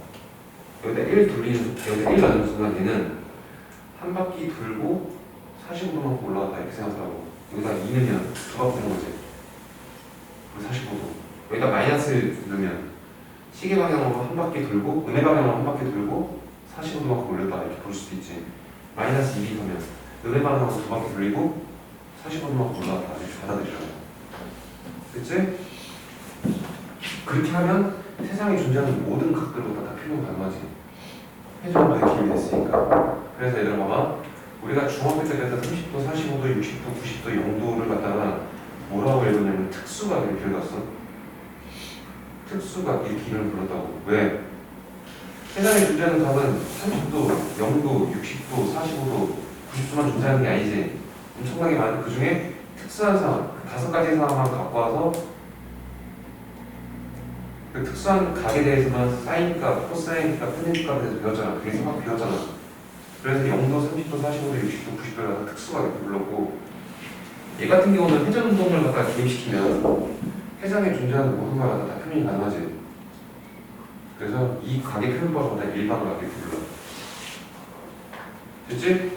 여기다 1 돌리는, 여기다 1 넣는 순간 얘는 한 바퀴 돌고 45도만큼 올라갔다 이렇게 생각하라고. 여기다 2 넣으면 두 바퀴 되는 거지. 그리고 45도. 여기다 마이너스를 넣으면 시계 방향으로 한 바퀴 돌고 음의 방향으로 한 바퀴 돌고 45도만큼 올렸다 이렇게 볼 수도 있지. 마이너스 2 하면 음의 방향으로 두 바퀴 돌리고 45도만큼 올라갔다 이렇게 받아들이라고. 그치? 그렇게 하면 세상에 존재하는 모든 각도를 다 표현 가능하지. 회전을 기울이 됐으니까. 그래서 얘들아 봐봐. 우리가 중학교 때 배웠던 30도, 45도, 60도, 90도, 0도를 갖다가 뭐라고 읽었냐면 특수각 이렇게 읽었어. 특수각 이렇게 이름을 불렀다고. 왜? 세상에 존재하는 각은 30도, 0도, 60도, 45도, 90도만 존재하는 게 아니지. 엄청나게 많은 그 중에 특수한 상황, 그 5가지 상황만 갖고 와서 그 특수한 각에 대해서만 사인값, 코사인값, 탄젠트값에 대해서 배웠잖아. 그게 막 배웠잖아. 그래서 0도, 30도, 45도, 60도, 90도를 갖다 특수하게 불렀고 얘 같은 경우는 회전 운동을 갖다 기입시키면 세상에 존재하는 모든 걸 갖다 다 표현이 가능하지. 그래서 이 각의 표현법을 갖다 일반각 이렇게 불러. 됐지?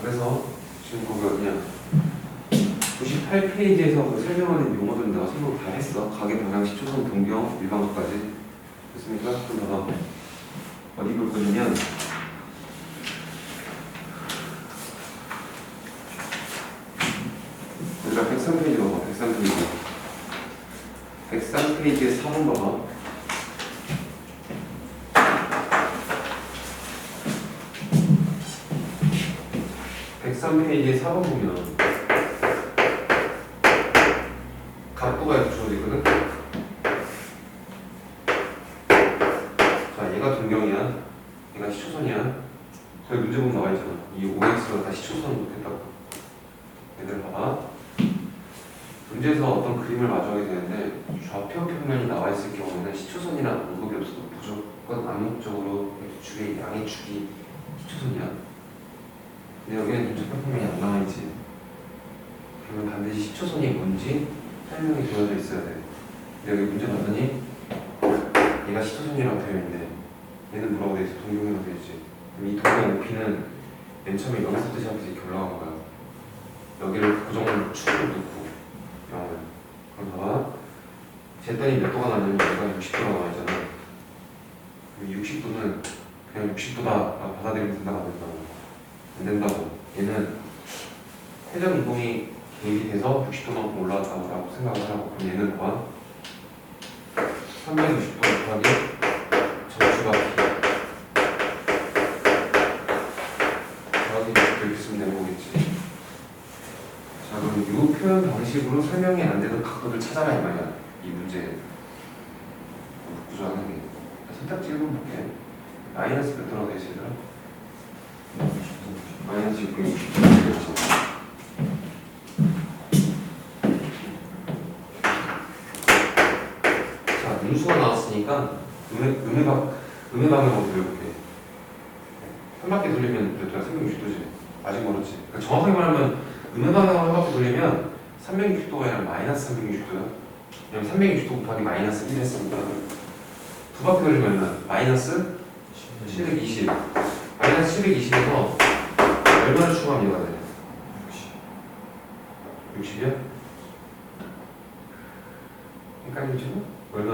그래서 지금 거기 어디냐 98페이지에서 그 설명하는 용어들은 내가 설명을 다 했어. 가계 방향, 시초선, 동경, 일반각까지 됐습니까? 그럼 봐봐 어디 볼 거냐면 우리가 103페이지 봐봐. 103페이지에 4번 봐봐. 103페이지에 4번 보면 각도가 이렇게 주어져 있거든? 자, 얘가 동경이야. 얘가 시초선이야. 거기 문제 보면 나와 있잖아. 이 OX가 다 시초선으로 됐다고. 얘들 봐봐. 문제에서 어떤 그림을 마주하게 되는데 좌표 평면이 나와 있을 경우에는 시초선이라는 언급이 없어도 무조건 암묵적으로 축의 양의 축이 시초선이야. 근데 여기는 좌표 평면이 안 나와 있지. 그러면 반드시 시초선이 뭔지 설명이 되어져 있어야 돼. 근데 여기 문제 봤더니 얘가 시초선이라고 되어 있는데 얘는 뭐라고 되어 있어? 동경이라고 되어 있지. 그럼 이 동경 높이는 맨 처음에 여기서부터 시작해서 이렇게 올라간 거야. 여기를 고정을 축으로 놓고 0을. 그럼 봐봐. 쟀더니 몇 도가 나냐면 얘가 60도가 나와 있잖아. 60도는 그냥 60도다 받아들이면 된다고 안 된다고. 얘는 회전 이동이 개입이 돼서 60도만큼 올라왔다고 생각을 하고, 그럼 얘는 또한 360도 곱하기 정추바퀴 더하기 60도 이렇게 쓰면 되는 거겠지. 자, 그럼 이 표현 방식으로 설명이 안 되는 각도를 찾아라 이 말이야. 이 문제 구조하는 게. 선택지 1번 볼게. 마이너스 몇 도라고 되지 얘들아? 마이너스 660도. 자, 음수가 나왔으니까 음의 방향으로 돌려볼게. 한 바퀴 돌리면 몇 도야? 360도지. 아직 멀었지. 그러니까 정확하게 말하면 음의 방향으로 한 바퀴 돌리면 360도가 아니라 마이너스 360도야. 왜냐면 360도 곱하기 마이너스 1 했으니까. 두 바퀴 돌리면 얼마? 마이너스 720. 마이너스 720에서 얼마를 추가하면 이거가 돼? 60이야? 헷갈리지? 얼마?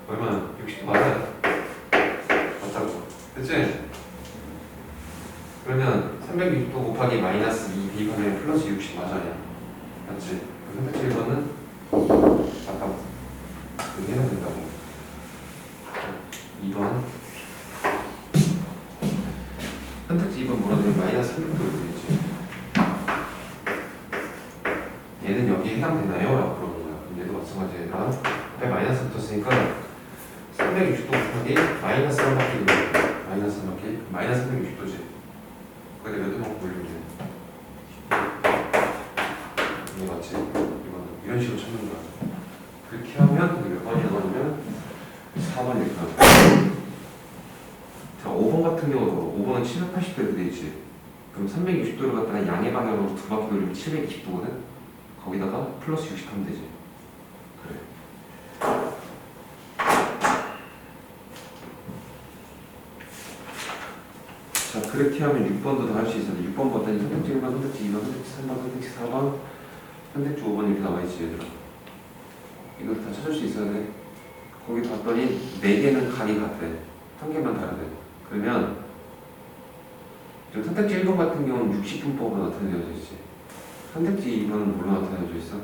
얼마? 60도 맞아? 맞다고. 그치? 그러면 360도 곱하기 마이너스 2 비하면 플러스 60 맞아야. 맞지? 선택지 1번은 맞다고. 이렇게 해야 된다고. 2번. 선택지 2번 뭐라 되면 마이너스 360도 되겠지. 얘는 여기에 해당되나요? 라고 물어보는 거야. 그럼 얘도 마찬가지야. 얘들아. 앞에 마이너스 붙었으니까 360도 곱하기 마이너스 1바퀴 마이너스 1바퀴 마이너스 360도지. 거기다 몇 도만큼 올리면 돼. 이거 맞지? 이거는 이런 식으로 찾는 거야. 그렇게 하면 몇 번이 나오냐면 4번 이렇게 나와. 자, 5번 같은 경우도 5번은 780도 이렇게 돼 있지. 그럼 360도를 갖다가 양의 방향으로 두 바퀴 돌리면 720도거든? 거기다가 플러스 60 하면 되지. 그래. 자, 그렇게 하면 6번도 다 할 수 있어. 6번 봤더니 선택지 1번, 선택지 2번, 선택지 3번, 선택지 4번, 선택지 5번 이렇게 나와있지 얘들아. 이것도 다 찾을 수 있어야 돼. 거기 봤더니 4개는 각이 같대. 한 개만 다르대. 그러면 지금 선택지 1번 같은 경우는 60분법으로 나타내져 있지. 선택지 2번은 뭘로 나타내져 있어?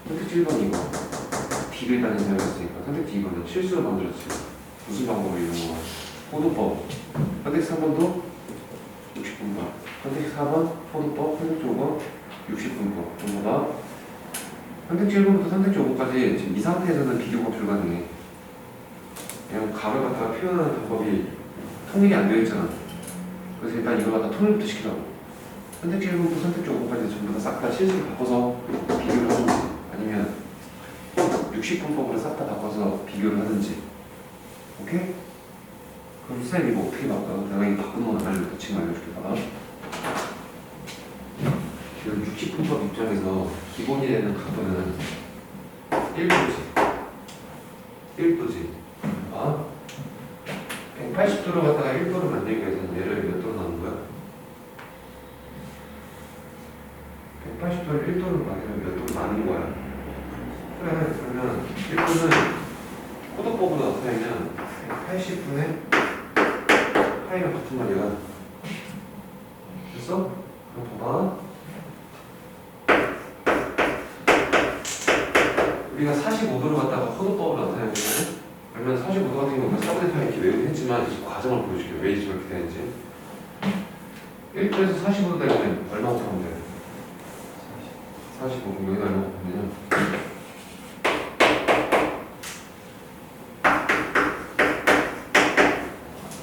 선택지 1번 이거 B를 다닌 사람이었으니까 선택지 2번은 실수로 만들었지. 무슨 방법으로 이런 거? 포도법. 선택지 3번도 60분법. 선택지 4번 포도법. 선택지 5번 60분법. 전부 다 선택지 1번부터 선택지 5번까지 지금 이 상태에서는 비교가 불가능해. 그냥 각을 갖다가 표현하는 방법이 통일이 안 되어 있잖아. 그래서 일단 이걸 갖다 통일부터 시키라고. 선택지 1번부터 선택지 5번까지 전부 다 싹 다 실수를 바꿔서 비교를 하든지 아니면 60분법으로 싹 다 바꿔서 비교를 하든지. 오케이? 그럼 선생님 이거 어떻게 바꿔? 내가 이거 바꾸는 건 알려줄게. 지금 알려줄게. 봐봐. 지금 60분법 입장에서 기본이 되는 각도는 1도지. 1도지. 아? 180도로 갖다가 1도를 만들기 위해서는 얘를 몇 도로 나눈 거야? 180도를 1도로 만들면 몇 도로 나눈 거야? 그래, 그러면 1도는 포도법으로 나타내면 180분의 파이가 같은 말이야. 됐어? 그럼 봐봐. 우리가 45도를 갖다가 포도법으로 나타내면 그러면 45도 같은 경우는 4분의 8 이렇게 외우긴 했지만 이 과정을 보여줄게요. 왜 이렇게 되는지. 1도에서 45도 되면 얼마 곱하면 돼요? 45. 그럼 여기다 얼마 곱하면 되냐?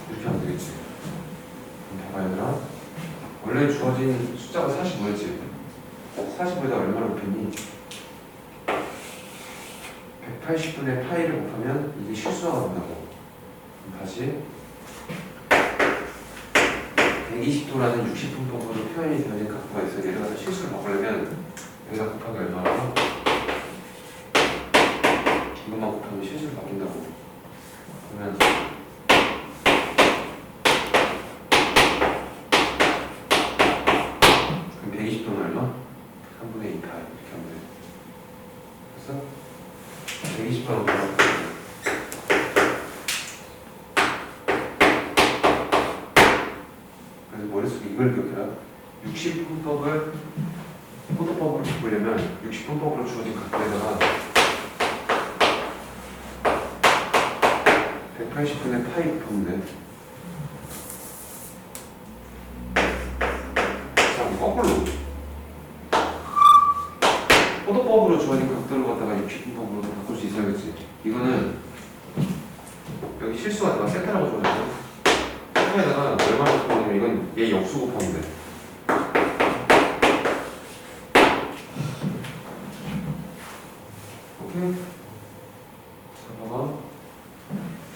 이렇게 하면 되겠지. 그럼 봐봐 얘들아. 원래 주어진 숫자가 45였지. 45에다 얼마를 곱했니? 180분의 파이를 곱하면 이게 실수가 나온다고. 다시 120도라는 60분법으로 표현이 되어진 각도가 있어요. 예를 들어서 실수를 바꾸려면 여기다 곱하기 얼마나? 이것만 곱하면 실수를 바뀐다고. 그러면 180도로 돌아. 그래서 머릿속에 이걸 기억해라. 60분법을 포도법으로 바꾸려면 60분법으로 주어진 각도에다가 180분의 파이 곱하면 돼. 자, 거꾸로 포도법으로 주어진 각도를 갖다가 60분법으로 바꿀 수 있어야겠지. 이거는 여기 실수가 내가 세타라고 적어놨어. 세타에다가 얼마나 곱하면 이건 얘 역수 곱하면 돼. 오케이? 자, 봐봐.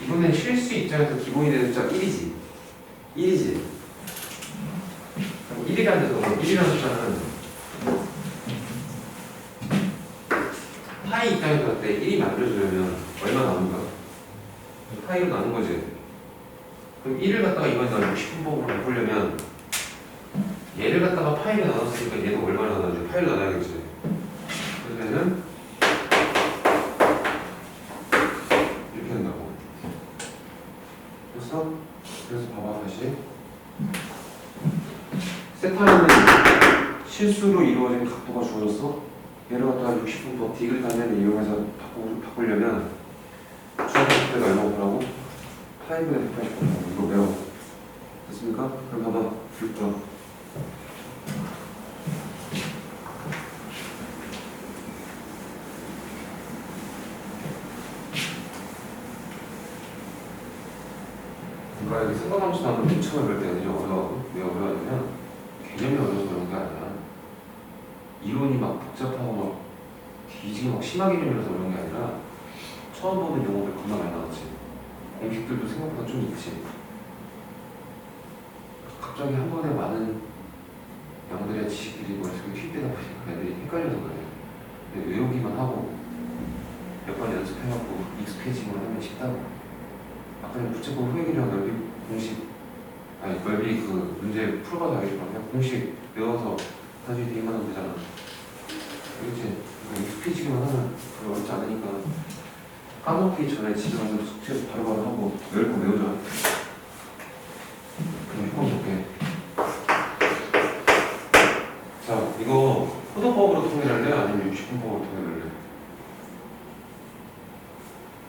이거는 실수 입장에서 기본이 되는 숫자 1이지. 1이지. 1이라는 숫자는 1이라는 숫자는 파이 입장에서 할 때 1이 만들어지려면 얼마 나오는가? 파이로 나눈 거지. 그럼 1을 갖다가 이번에 60분법으로 바꾸려면 얘를 갖다가 파이로 나눴으니까 얘도 얼마나 나눠야지? 파이로 나눠야겠지. 그러면은 이렇게 된다고. 됐어? 그래서 봐봐 다시. 세타는 실수로 이루어진 각도가 주어졌어. 얘를 갖다가 60분법 디귿단위를 이용해서 바꾸려면 주어진 각도가 얼마 보라고? 파이분의 180분. 이거 배워. 됐습니까? 그럼 봐봐. 6번. 그러니까 여기 생각함수 나오는 민첩을 볼 때는 어려워. 왜 어려워하냐면 개념이 어려워서 그런 게 아니라 이론이 막 복잡하고 막 뒤지게 막 심하게 이름이라서 그런 게 아니라 처음 보는 용어들 겁나 많이 나왔지. 공식들도 생각보다 좀 있지. 갑자기 한 번에 많은 양들의 지식들이 머릿속에 휘대다 보니까 애들이 헷갈려서 그래. 근데 외우기만 하고 몇 번 연습해갖고 익숙해지면 하면 쉽다고. 아까 전에 부채꼴 후액이랑 넓이 공식 넓이 그 문제 풀어봐서 알겠지만 그냥 공식 외워서 나중에 되기만 하면 되잖아. 그렇지? 익숙해지기만 하면 그게 어렵지 않으니까 까먹기 전에 집에 가서 숙제 바로바로 하고 외울 거 외우자. 그럼 효과 볼게. 자, 이거 포도법으로 통일할래? 아니면 60분법으로 통일할래?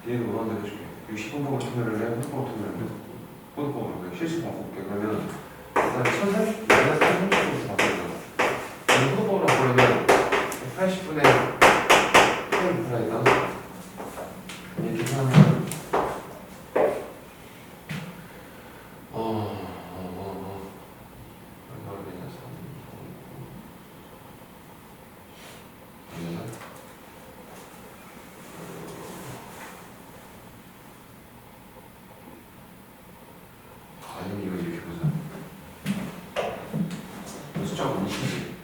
뒤에도 뭐한 대로 해줄게. 60분법으로 통일할래? 포도법으로 통일할래? 포도법으로 그래. 실수 바꿔볼게. 그러면 일단 1030, 마이너스 1030으로 바꿔볼게. 포도법으로 바꾸려면 180분의 10분이다. 이렇게 하면 얼마나 되냐? 3 아니면 이거 이렇게 보자. 숫자가 너무 크지.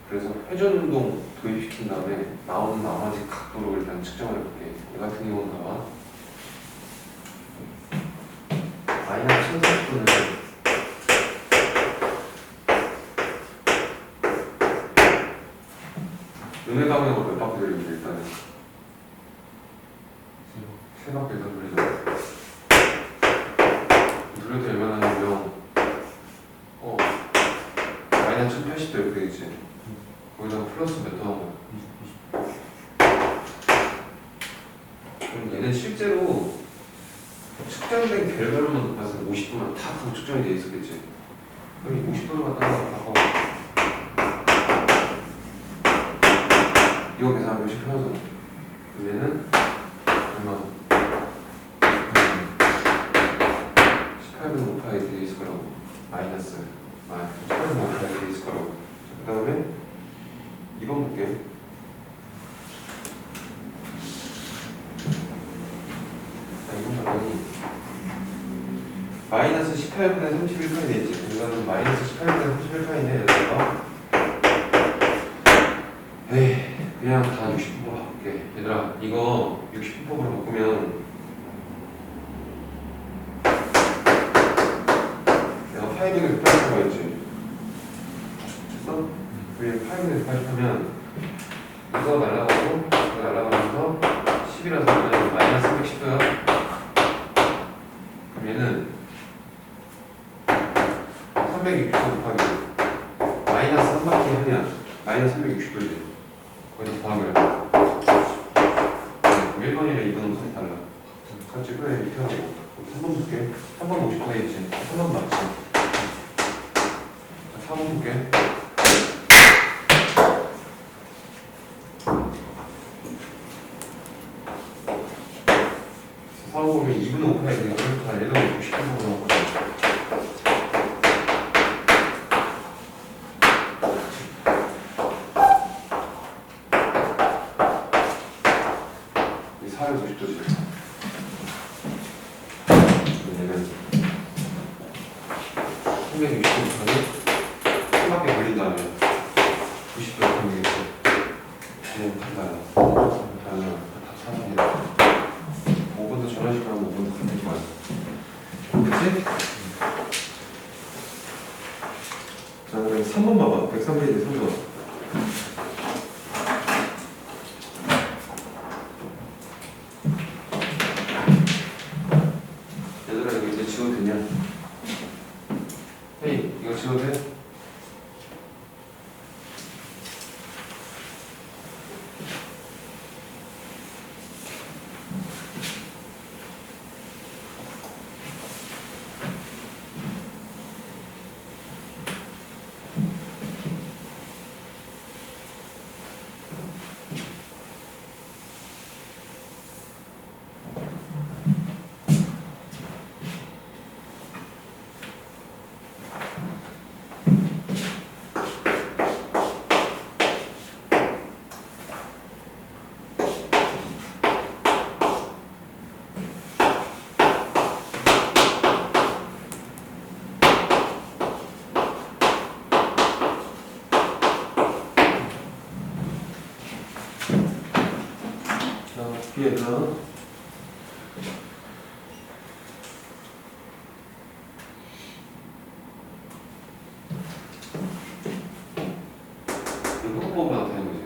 그래서 회전운동 도입시킨 다음에 나오는 나머지 각도로 일단 측정을 해볼게. 이 같은 경우는 봐봐. 마이너스 1040도는 눈의 방향으로 몇 바퀴 돌리면 일단은 세 바퀴 더 돌리자. 돌려도 얼마나 하냐면 마이너스 1080도 이렇게 되겠지. 거기다가 플러스 몇 더 한 거야? 그럼 얘는 실제로 측정된 결과로만 봤을 때 50도만 다 측정이 돼 있었겠지. 그럼 이 50도로 갖다가 바꿔. 이거 계산하면 쉽게 하잖아. 그럼 얘는 얼마? 18분의 5파이 돼 있을 거라고. 마이너스 18분의 5파이 돼 있을 거라고. 그 다음에 2번 볼게. 이건 봤더니 마이너스 18분의 31파이 되지. 이거는 마이너스 18분의 31파이네. 여기다가 에이 그냥 다 60분법으로 바꿀게. 얘들아 이거 60분법으로 바꾸면 내가 파이분의 180가 있지. 됐어? 위에 파이분의 180 하면 이거 날라가고 이거 날라가면서 10이라서 마이너스 360도지. 거기서 더하기를. 1번이랑 2번은 선이 달라. 그렇지, 그래, 이렇게 하고. 3번 볼게. 3번 50도 있지. 3번 맞지. 자, 4번 볼게. 4번 보면 2분의 5파이 되니까 다 얘도 60도 나오고. 이 4를 90도지. 얘는 360도 한 바퀴 걸린 다음에 90도 걸리겠지. 얘는 달라요. 달라요. 다 사람이야. 5분도 저런 식으로 하면 5분도 같은 거야. 그치? 자, 그럼 3번 봐봐. 103페이지 3번. 얘들아, 이거 이제 지워도 되냐? 헤이, 이거 지워도 돼? 뒤에서 이거 포토법으로 나타낸 거지.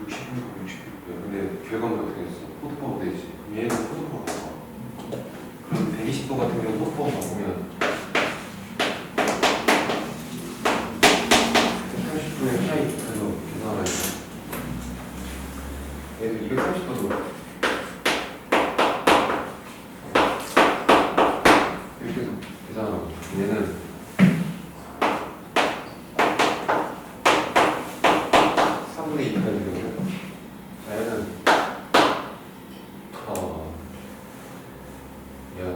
60분, 60분. 근데 결과물이 어떻게 됐어? 포토법으로 되지. 그럼 얘는 포토법으로 바꿔. 그럼 120도 같은 경우 포토법으로 바꾸면 130분의 파이 그래서 계산하라 했어. 얘는 230도도 이렇게 해서 계산하고 얘는 3분의 2 파이 되거든. 자, 얘는 얘는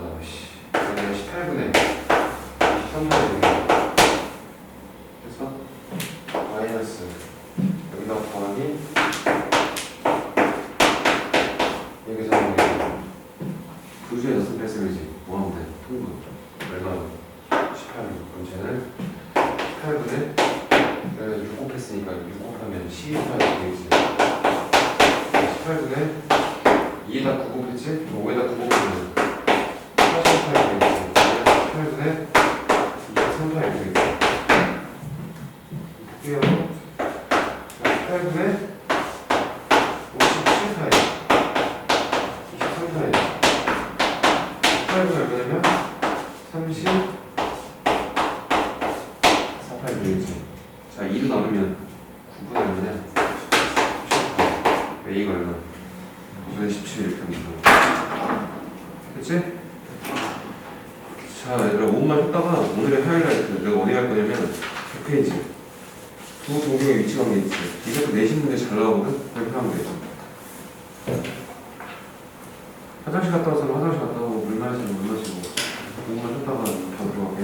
18분의 23분의 되거든. 그래서 마이너스 여기다 더하기 여기서 구주에 넣었으면 뺐으면지 뭐 하면 돼? 통분 얼마나? 18분. 그럼 쟤는 18분에 내가 6 곱했으니까 6 곱하면 12파이 되겠지. 18분에 2에다 9 곱했지? 5에다 9 곱하면 48파이 되겠지. 18분에 23파이 되겠지. 볼게요. 18분에 57파이 23파이 18분이 얼마냐면 34파이 되겠지. 자, 2로 나누면 9분의 얼마냐? 10파이. A가 얼마? 9분의 17 이렇게 하면 됐지? 자, 얘들아 5분만 했다가 오늘의 하이라이트 내가 어디 갈 거냐면 100페이지 두 동경의 위치 관계 있지. 이것도 내신 문제 잘 나오거든? 그렇게 하면 되죠. 화장실 갔다 와서는 화장실 갔다 오고 물 마시면 물 마시고 5분만 했다가 다 들어갈게.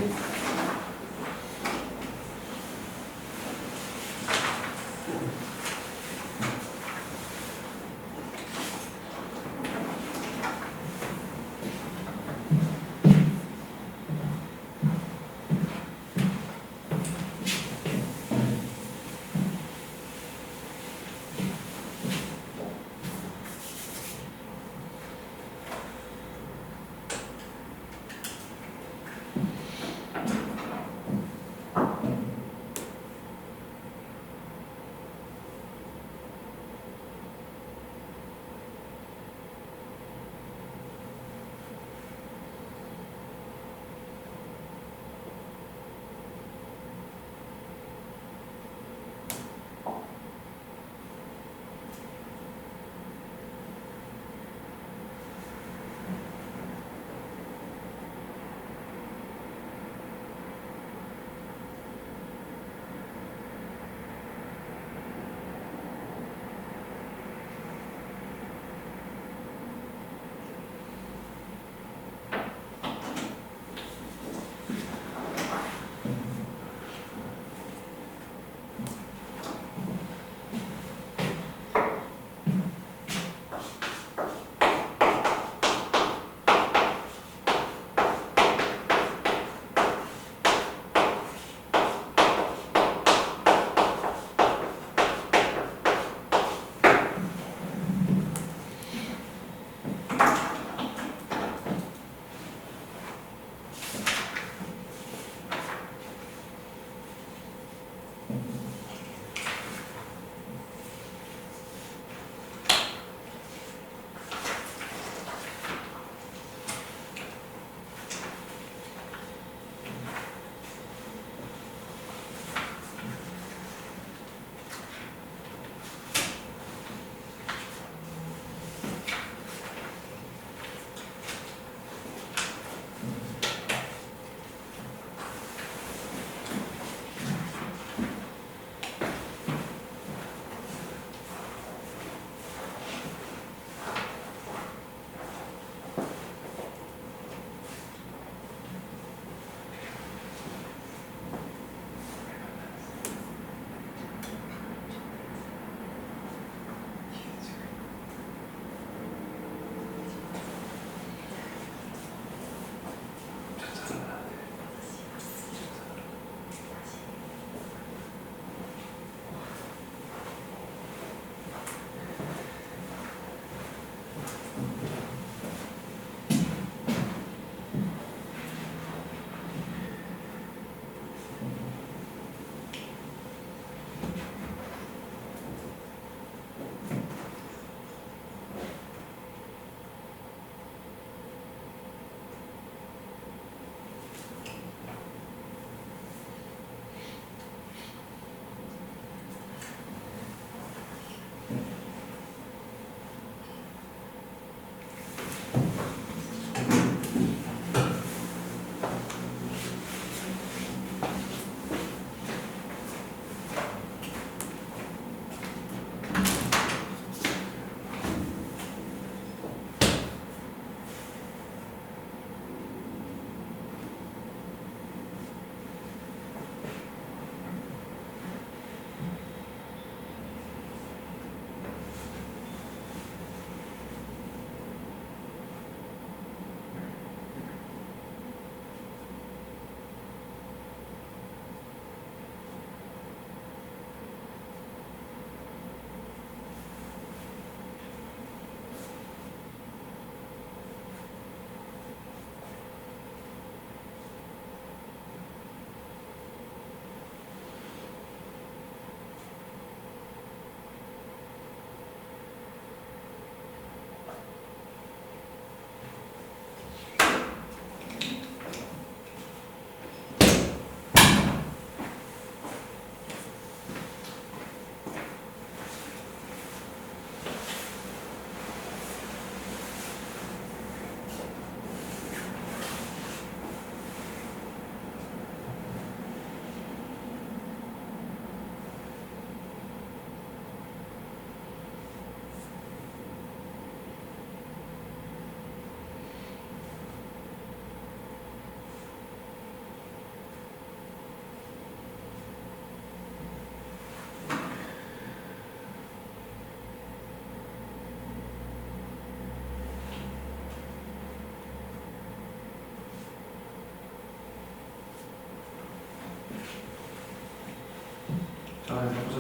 바꾸자.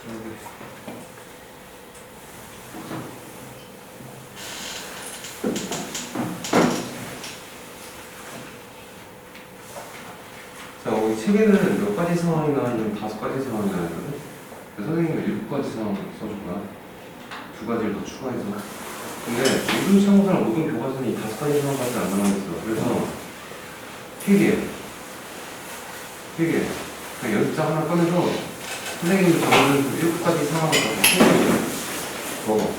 그러게. 자, 우리 책에는 몇 가지 상황이나 아니면 5가지 상황이나 있거든. 선생님은 7가지 상황 써줄 거야. 2가지를 더 추가해서. 근데 모든 참고서랑 모든 교과서는 이 5가지 상황까지 안 남아있어. 그래서 필기해. 그냥 연습장 하나 꺼내서 선생님이 적어준 7가지 상황을 다 생각해. 먹어.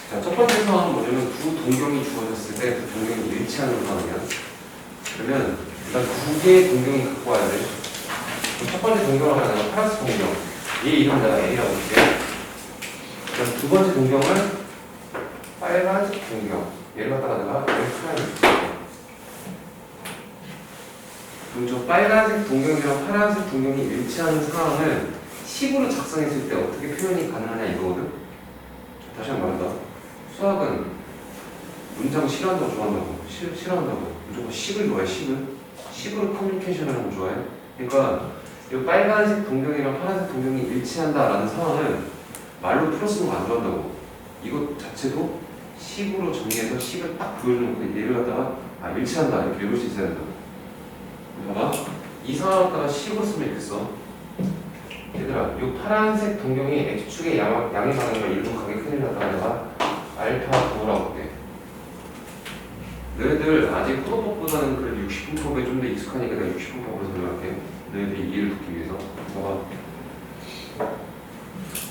자, 첫 번째 상황은 뭐냐면 두 동경이 주어졌을 때 그 동경이 일치하는 상황이야. 그러면 일단 두 개의 동경이 갖고 와야 돼. 첫 번째 동경을 하면 파란색 동경. 얘 이름 내가 A라고 할게. 그럼 두 번째 동경을 빨간색 동경. 얘를 갖다가 내가 X라고 할게. 그럼 저 빨간색 동경이랑 파란색 동경이 일치하는 상황을 식으로 작성했을 때 어떻게 표현이 가능하냐 이거거든. 다시 한번 말한다. 수학은 문장 싫어한다고 좋아한다고? 싫어한다고. 무조건 식을 좋아해, 식으로 커뮤니케이션을 하는 거 좋아해. 그러니까 이 빨간색 동경이랑 파란색 동경이 일치한다라는 상황을 말로 풀었으면 안 좋아한다고. 이것 자체도 식으로 정리해서 식을 딱 보여주는 거. 얘를 갖다가 일치한다 이렇게 읽을 수 있어야 된다고. 봐봐. 이 상황을 갖다가 식으로 쓰면 이렇게 써. 얘들아, 이 파란색 동경이 X축의 양의 방향과 일분각의 큰일 났다. 내가 알파 도라고 볼게. 너희들 아직 포도법보다는 그래도 60분법에 좀 더 익숙하니까 내가 60분법으로 설명할게. 너희들이 이해를 돕기 위해서. 봐봐.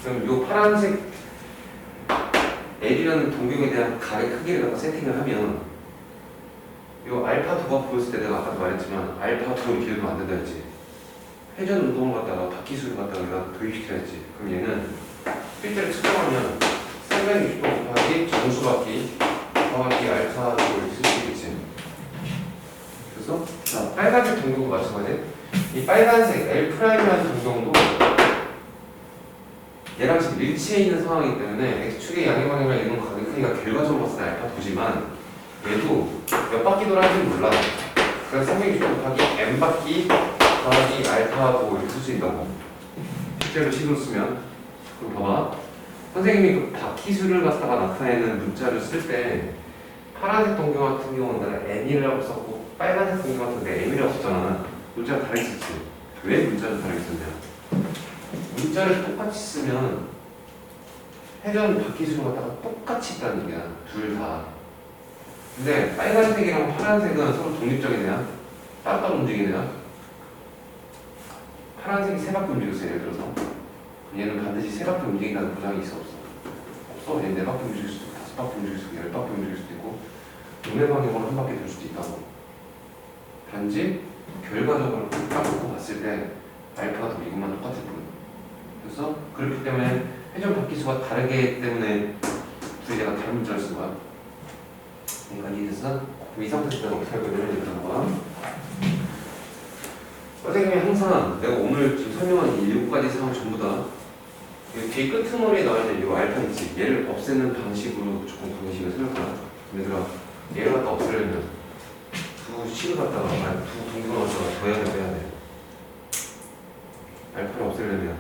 그럼 이 파란색 L이라는 동경에 대한 각의 크기를 갖다 세팅을 하면 이 알파 도가 보였을 때 내가 아까도 말했지만 알파 도 이렇게 되면 안 된다 했지. 회전 운동을 갖다가 바퀴수를 갖다가 내가 도입시켜야 했지. 그럼 얘는 필자를 측정하면 360도 곱하기 정수바퀴 더하기 알파 도를 쓸 수 있겠지. 그래서 자, 빨간색 동경도 마찬가지. 이 빨간색 L'이라는 동경도 얘랑 지금 일치해 있는 상황이기 때문에 X축의 양의 방향이랑 이런 각의 크기가 결과적으로 봤을 때 알파 도지만 얘도 몇 바퀴 돌아는지는 몰라. 그래서 360도 곱하기 M바퀴 더하기 알파 도 이렇게 쓸 수 있다고. 실제로 식으로 쓰면. 그럼 봐봐. 선생님이 그 바퀴수를 갖다가 나타내는 문자를 쓸 때 파란색 동경 같은 경우는 내가 N이라고 썼고 빨간색 동경 같은 데 M이라고 썼잖아. 문자가 다르게 썼지. 왜 문자를 다르게 썼냐? 문자를 똑같이 쓰면 회전 바퀴수를 갖다가 똑같이 있다는 얘기야. 둘 다. 근데 빨간색이랑 파란색은 서로 독립적이네요. 따로따로 움직이네요. 파란색이 세 바퀴 움직였어요. 예를 들어서 얘는 반드시 세 바퀴 움직인다는 보장이 있어 없어? 없어. 얘는 네 바퀴 움직일 수도 있고 5바퀴 움직일 수도 있고 10바퀴 움직일 수도 있고 동네 방향으로 한 바퀴 돌 수도 있다고. 단지 결과적으로 딱 놓고 봤을 때 알파도 이것만 똑같을 뿐. 그래서 그렇기 때문에 회전 바퀴수가 다르기 때문에 둘이 내가 다른 문자를 쓴 거야. 그러니까 이래서 이 상태에서 내가 어떻게 할 거냐면 이런 거야. 선생님이 항상 내가 오늘 지금 설명한 이 7가지 상황 전부 다 뒤 끄트머리에 나와 있는 이 알파 있지. 얘를 없애는 방식으로 무조건 방식을 쓸 거야. 얘들아, 얘를 갖다 없애려면 두 식을 갖다가 두 동경을 갖다가 더해야 돼, 빼야 돼. 알파를 없애려면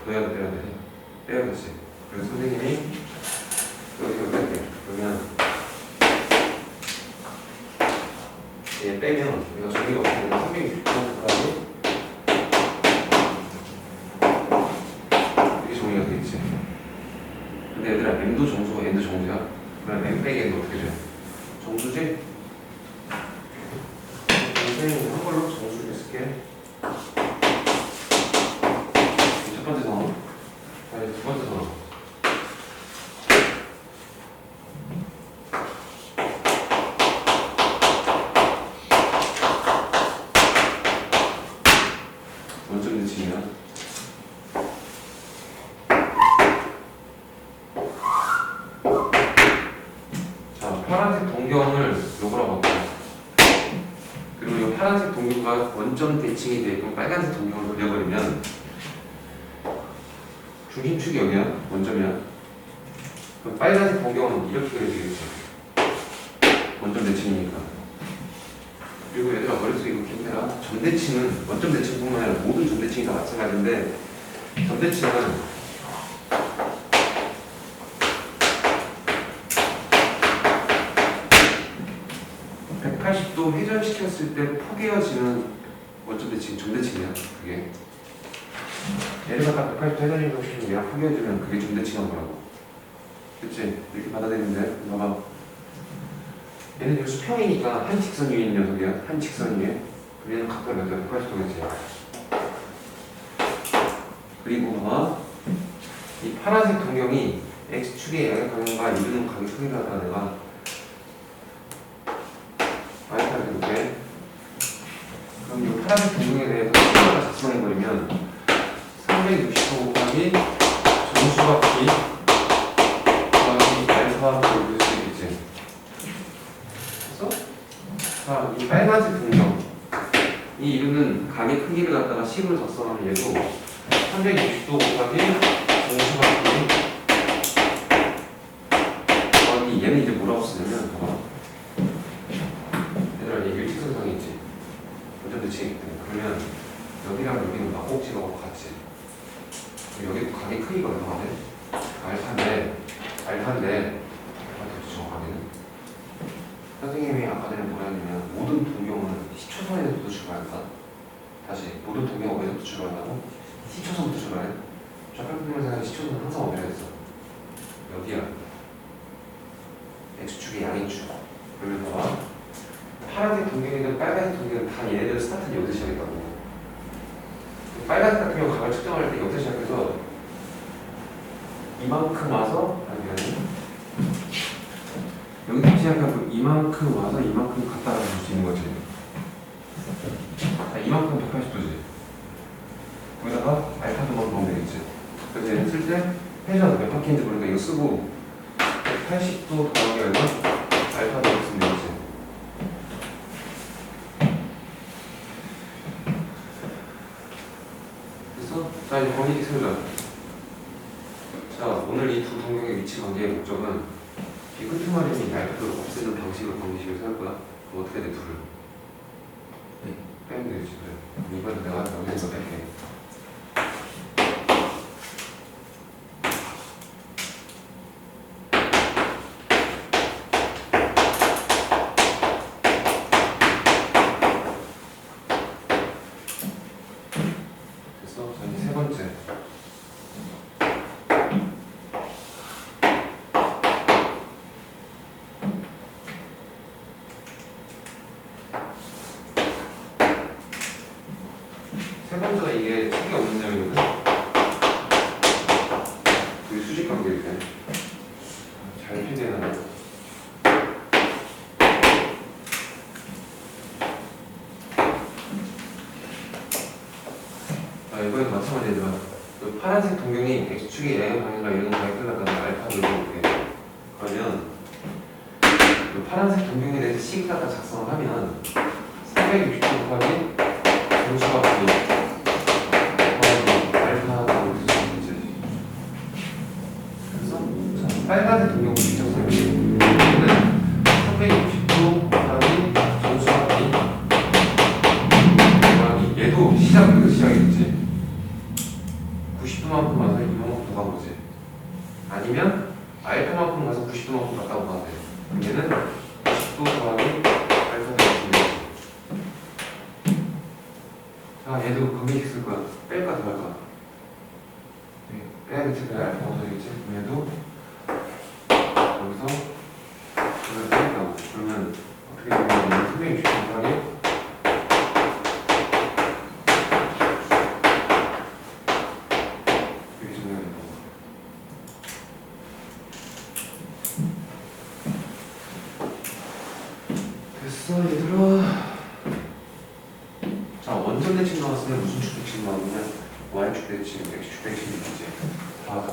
더해야 돼, 빼야 돼. 빼야겠지. 그래서 선생님이 여기서 뺄게. 그러면 얘 빼면 얘가 정리가 어떻게 되면 360도까지 정리가 되겠지. 근데 얘들아 M도 정수고 N도 정수야. 그럼 M 빼기 N도 어떻게 돼? 정수지? 선생님 한걸로 정수를 쓸게. 첫 번째 상황. 아니 두 번째 상황. 원점 대칭이야. 파란색 동경을 요거라고 할게요. 그리고 이 파란색 동경과 원점 대칭이 되게끔 빨간색 동경을 그려버리면 중심축이 여기야, 원점이야. 그럼 빨간색 동경은 이렇게 그려지겠지. 원점 대칭이니까. 그리고 얘들아 머릿속에 이거 기억해라. 점대칭은 원점 대칭뿐만 아니라 모든 점대칭이 다 마찬가지인데 점대칭은 180도 회전시켰을 때 포개어지는 원점 대칭, 점대칭이야. 그게 얘를 갖다 180도 회전시키면 얘가 포개어지면 그게 점대칭한 거라고. 그치? 이렇게 받아들이는데 봐봐. 얘는 지금 수평이니까 한 직선 위에 있는 녀석이야. 한 직선 위에. 얘는 각도가 몇 도야? 180도겠지. 그리고 봐봐. 이 파란색 동경이 X축의 양의 방향과 이루는 각의 크기를 갖다가 내가 알파를 해볼게. 그럼 이 파란색 동경에 대해서 수를 작성해버리면 360도 곱하기 정수가 B 곱하기 알파 이렇게 쓸 수 있겠지. 됐어? 자, 이 빨간색 동경 이 이루는 각의 크기를 갖다가 식으로 작성하면 얘도 360도 곱하기 정수가 B 곱하기 얘는 이제 뭐라고 쓰냐면 봐봐. 얘들아 얘 일직선상이 있지. 원점 대칭이기 때문에 그러면 여기랑 여기는 막꼭지가 같지. 여기도 각의 크기가 얼마나 돼? 알파인데 정확하게는 선생님이 아까 전에 뭐라 했냐면 모든 동경은 시초선에서부터 출발한다. 다시 모든 동경 어디서부터 출발한다고? 시초선부터 출발해. 좌표분을 생각해 시초선은 항상 어디라 했어? 여기야. X축의 양인축. 그러면 봐봐. 파란색 동경이든 빨간색 동경이든 다 얘네들 스타트는 여기서 시작했다고. 빨간색 같은 경우 각을 측정할 때 여기서 시작해서 이만큼 와서 아니 여기서 시작하고 이만큼 와서 이만큼 갖다 줄 수 있는 거지. 자, 이만큼 180도지. 거기다가 알파도만 보면 되겠지. 그래서 얘를 쓸 때 회전 몇 바퀴인지 모르니까 이거 쓰고 180도 더하기 얼마? 알파도를 쓰면 되겠지. 됐어? 자, 이제 범위 세우자. 자, 오늘 이 두 동경의 위치 관계의 목적은 이 끄트머리는 알파도를 없애는 방식을 세울 거야. 그럼 어떻게 돼, 둘을? 빼면 되겠지. 그래. 이번에 내가 여기서 뺄게. 됐어? 자, 이제 세 번째. 세 번째가 이게 책이 없는 점이거든. 그게 수직 관계일 때. 잘 표현해놔. 자, 이번엔 마찬가지지만 그 파란색 동경이 X축의 양의 방향과 이런 거에 끌어가는 알파를 이렇게. 그러면 그 파란색 동경에 대해서 식을 갖다 작성을 하면 360도 곱하기 정수가 바뀌고 빨간색 동경을 직접하면 얘는 360도 곱하기 정수가 곱하기 얘도 시작부터 시작이겠지. 90도만큼 와서 이만큼 더 가보지. 아니면 알파만큼 가서 90도만큼 갔다 오면 돼. 그럼 얘는 90도 더하기 알파도 있습니다. 자, 얘도 거기 있을 거야. 뺄까 더 할까? 빼야겠지. 그래, 알파 없어지겠지. 그럼 얘도 여기서 이걸 빼겠다고. 그러면 어떻게 되냐면 선생님 주시는 이렇게 정리해야 된다고. 됐어 얘들아. 자, 원점 대칭 나왔으면 무슨 축 대칭 나왔느냐? Y축 대칭, X축 대칭이 있지. 다.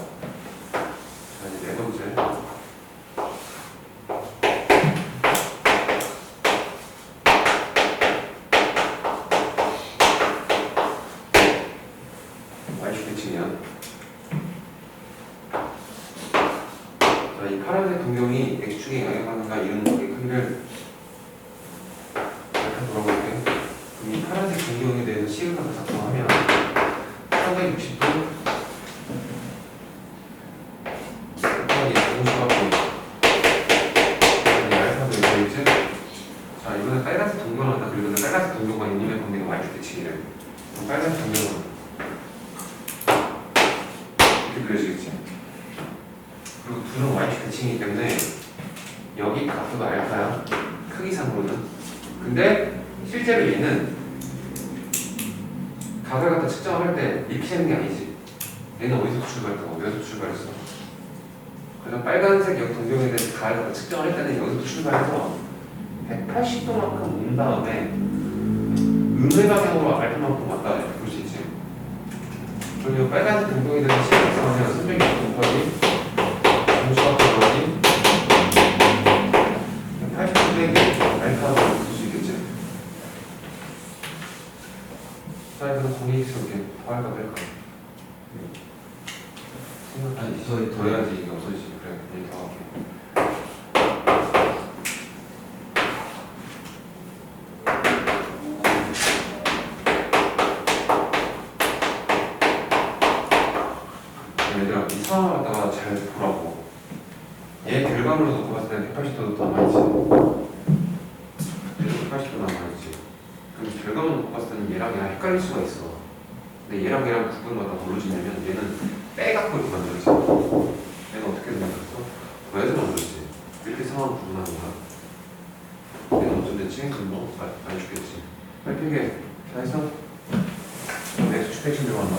자, 이제 네 번째. y축 대칭이야. 자, 이 파란색 동경이 x축에 영향받는가 이런 거의 크기를 잠깐 돌아볼게. 그럼 이 파란색 동경에 대해서 시그널을 작성하면 360도 자, 이번에 빨간색 동경한다. 그리고 빨간색 동경과 이놈의 관계는 y축 대칭이래. 빨간색 동경은 이렇게 그려지겠지. 그리고 둘은 y축 대칭이기 때문에 여기 값도 알파야. 크기상으로는. 근데 실제로 얘는 각을 갖다 측정을 할 때 이렇게 하는 게 아니지. 얘는 어디서 출발했다고? 여기서 출발했어. 그래서 빨간색 여기 동경에 대해서 각을 갖다 측정을 할 때는 여기서 출발해서 180도만큼 온 다음에 음의 방향으로 알파만큼 왔다 이렇게 볼 수 있지. 그리고 빨간색 동경에 대해서 시작하면 360도 곱하기 공수합 더하기 80도 빼기 알파라고 볼 수 있겠지. 자, 그래서 공익스럽게 더할까 뺄까? 아니, 더 해야지 이게 없어지지. 그래, 내일 더 할게. 얘들아, 이 상황을 갖다가 잘 보라고. 얘 결과물로 놓고 봤을 때는 180도도 남아있지. 180도 남아있지. 그럼 결과물로 놓고 봤을 때는 얘랑 얘랑 헷갈릴 수가 있어. 근데 얘랑 얘랑 구분을 갖다 뭘로 짓냐면 얘는 빼갖고 이렇게 만들었지. 얘는 어떻게 만들었어? 더해서 만들었지. 이렇게 상황을 구분하는 거야. 얘는 어쩐지 칭해서 뭐 안 죽겠지. 빨리게 다 했어? 그럼 x축 대칭 들어간다.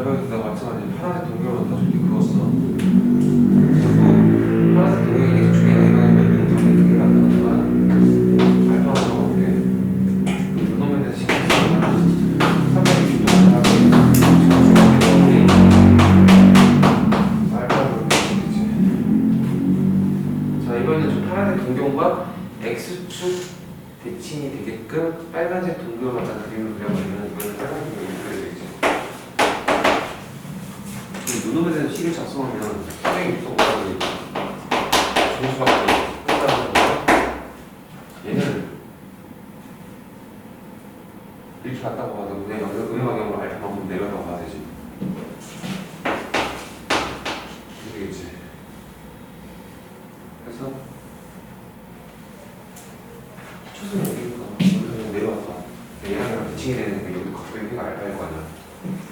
파란색 동경을 다 저렇게 그었어. 그리고 파란색 동경이 x축에 영향하면 이런 관계 크게 만들었지만 알파가 적어볼게. 이놈에 대해서 신경 쓰면 360도 하기 알파를 그렇게 쓰겠지. 자, 이번에는 좀 파란색 동경과 x축 대칭이 되게끔 빨간색 동경을 갖다 그림을 그려버리면 이번에는 빨간색 동경이 그려지겠지. 눈놈에 대해서 식을 작성하면 360도 곱하기 정수밖에 끝나는 거야. 얘는 이렇게 갔다고 봐도 그냥 여기서 음의 방향으로 알파만큼 내려가고 봐야 되지. 되겠지. 그래서 초선이 여기니까 여기서 내려와서 얘랑 대칭이 되는 게 여기도 각도 여기가 알파일 거 아니야.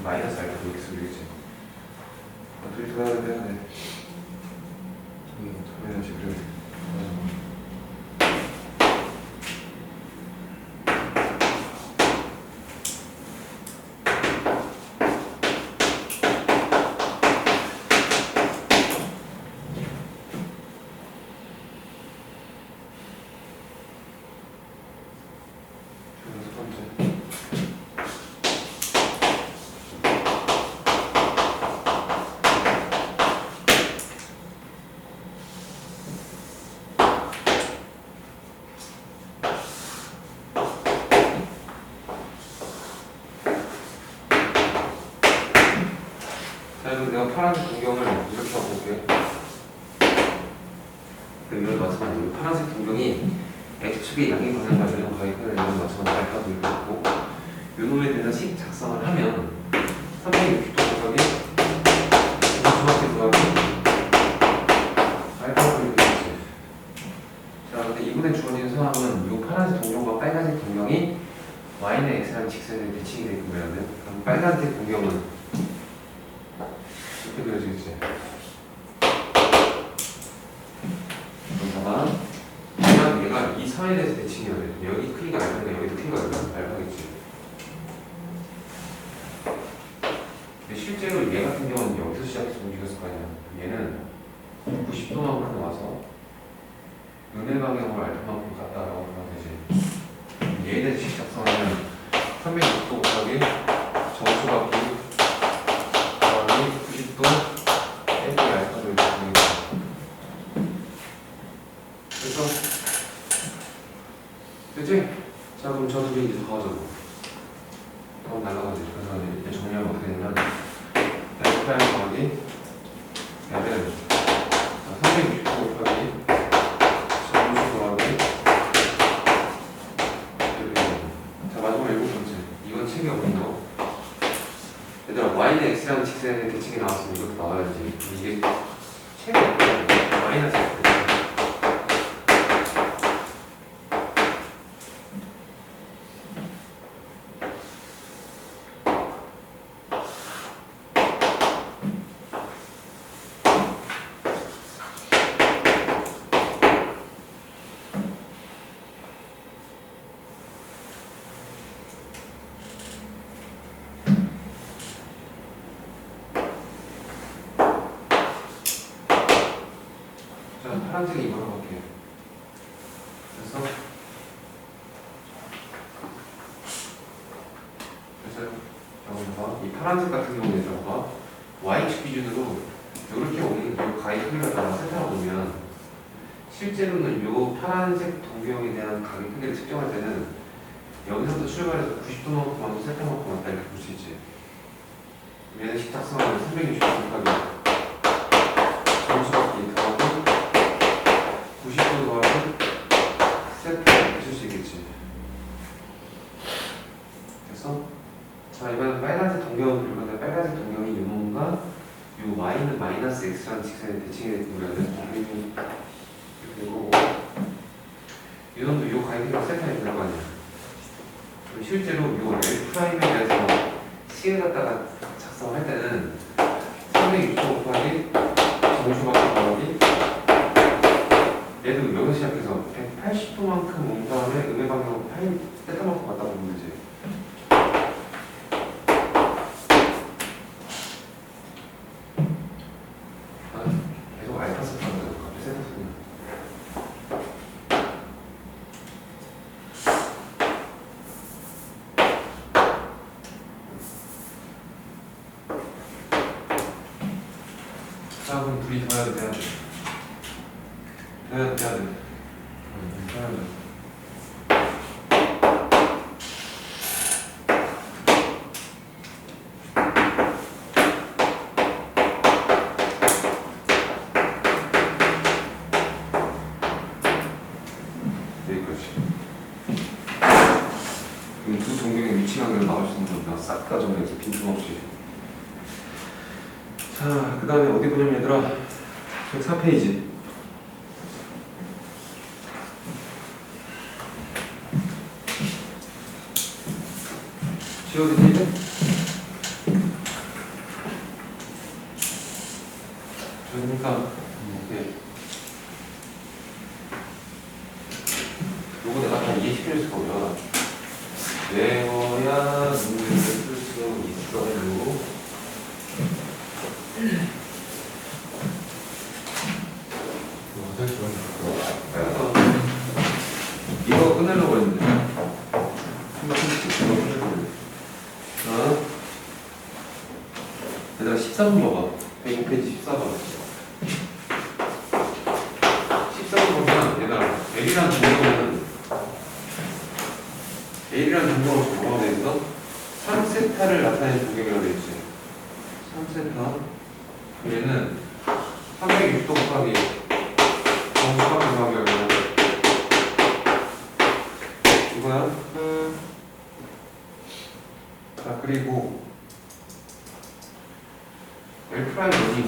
마이너스 알파 이렇게 쓰겠지. 둘이 들어가야 돼. 그래야지, 그래. 첫 번째. 내가 파란색 동경을 이렇게 하고 볼게. 이런 마찬가지로 파란색 동경이 x축의 양의 방향과 이런 가격을 이런 마찬가지로 알파도 이렇게 있고 요놈에 대해서 식 작성을 하면 360도 곱하기 정수밖에 더하기 알파도 이렇게 되지. 자, 근데 이번에 주어진 상황은 이 파란색 동경과 빨간색 동경이 y는 x라는 직선에 대칭이 되는 거라면 그럼 빨간색 동경은 이렇게 그려지겠지. 차원에 대해서 대칭해야 돼. 여기 크기가 알파니까 여기도 크기가 알파겠지. 근데 실제로 얘 같은 경우는 여기서 시작해서 움직였을 거 아니야. 얘는 90도만큼 와서 은혜 방향으로 알파만큼 갔다라고 보면 되지. 얘에 대해서 시작성하면 360도 곱하기 정수 바퀴 더하기 90도 빼기 알파로 이렇게 되는 거야. 그래서 그치? 자 그럼 저 두 개 이제 더하자고. 그럼 날라가지. 그래서 이제 정리하면 어떻게 되냐면 F' 더하기 야는 360도 곱하기 정수 더하기 이렇게 됩니다. 자 마지막 7번째. 이건 책이 없는 거. 얘들아 Y는 X라는 직선의 대칭이 나왔으면 이것도 나와야지. 이게 책이 없거든. 마이너스 X. 파란색이 이거로 갈게요. 그래서 이 파란색 같은 경우에 봐봐. Y축 기준으로 이렇게 오는 이 가위 크기를 따라 세타로 보면 실제로는 이 파란색 동경에 대한 가위 크기를 측정할 때는 여기서부터 출발해서 90도만큼 와서 세타만큼 왔다 이렇게 볼 수 있지. 얘는 식탁성은 360도 곱하기 정수바퀴 더하고 90도 더하기 세타 해줄 수 있겠지. 그래서 자 이번엔 빨간색 동경을 그리고 빨간색 동경이 이 놈과 이 Y는 마이너스 X라는 직선의 대칭에 우리가 이렇게 되고 이 놈도 이 가이드가 세타에 들어가냐. 그럼 실제로 이 L' 대해서 C에 갖다가 작성을 할 때는 360도 곱하기 정수바퀴 더하기 얘도 여기서 시작해서 180도만큼 온 다음에 음의 방향으로 8세타만큼 갔다 보면 되지. 계속 알파 세타 한다. 갑자기 세타 소리. 자 그럼 둘이 더 해야 돼. 돼야 돼. 여기까지. 그럼 두 동경의 위치관계를 나올 수 있는 겁니다. 싹 다 정리해서 빈틈없이. 자, 그 다음에 어디 보냐면 얘들아 104페이지. 지워도 되지? 그러니까 이게 요거 내가 다 이해시킬 수가 없잖아. 외워야 문제를 쓸 수 있어요. 이거 끝내려고 했는데 얘들아 14번 봐봐. 105페이지 14번 14번 보면 얘들아 L이라는 동경은 L이라는 동경은 뭐라고 되어있어? 3세타를 나타내는 동경이라고 되어있지. 3세타 얘는 360도 곱하기 정수바퀴 방향이야. 이거야. 자 그리고 L'이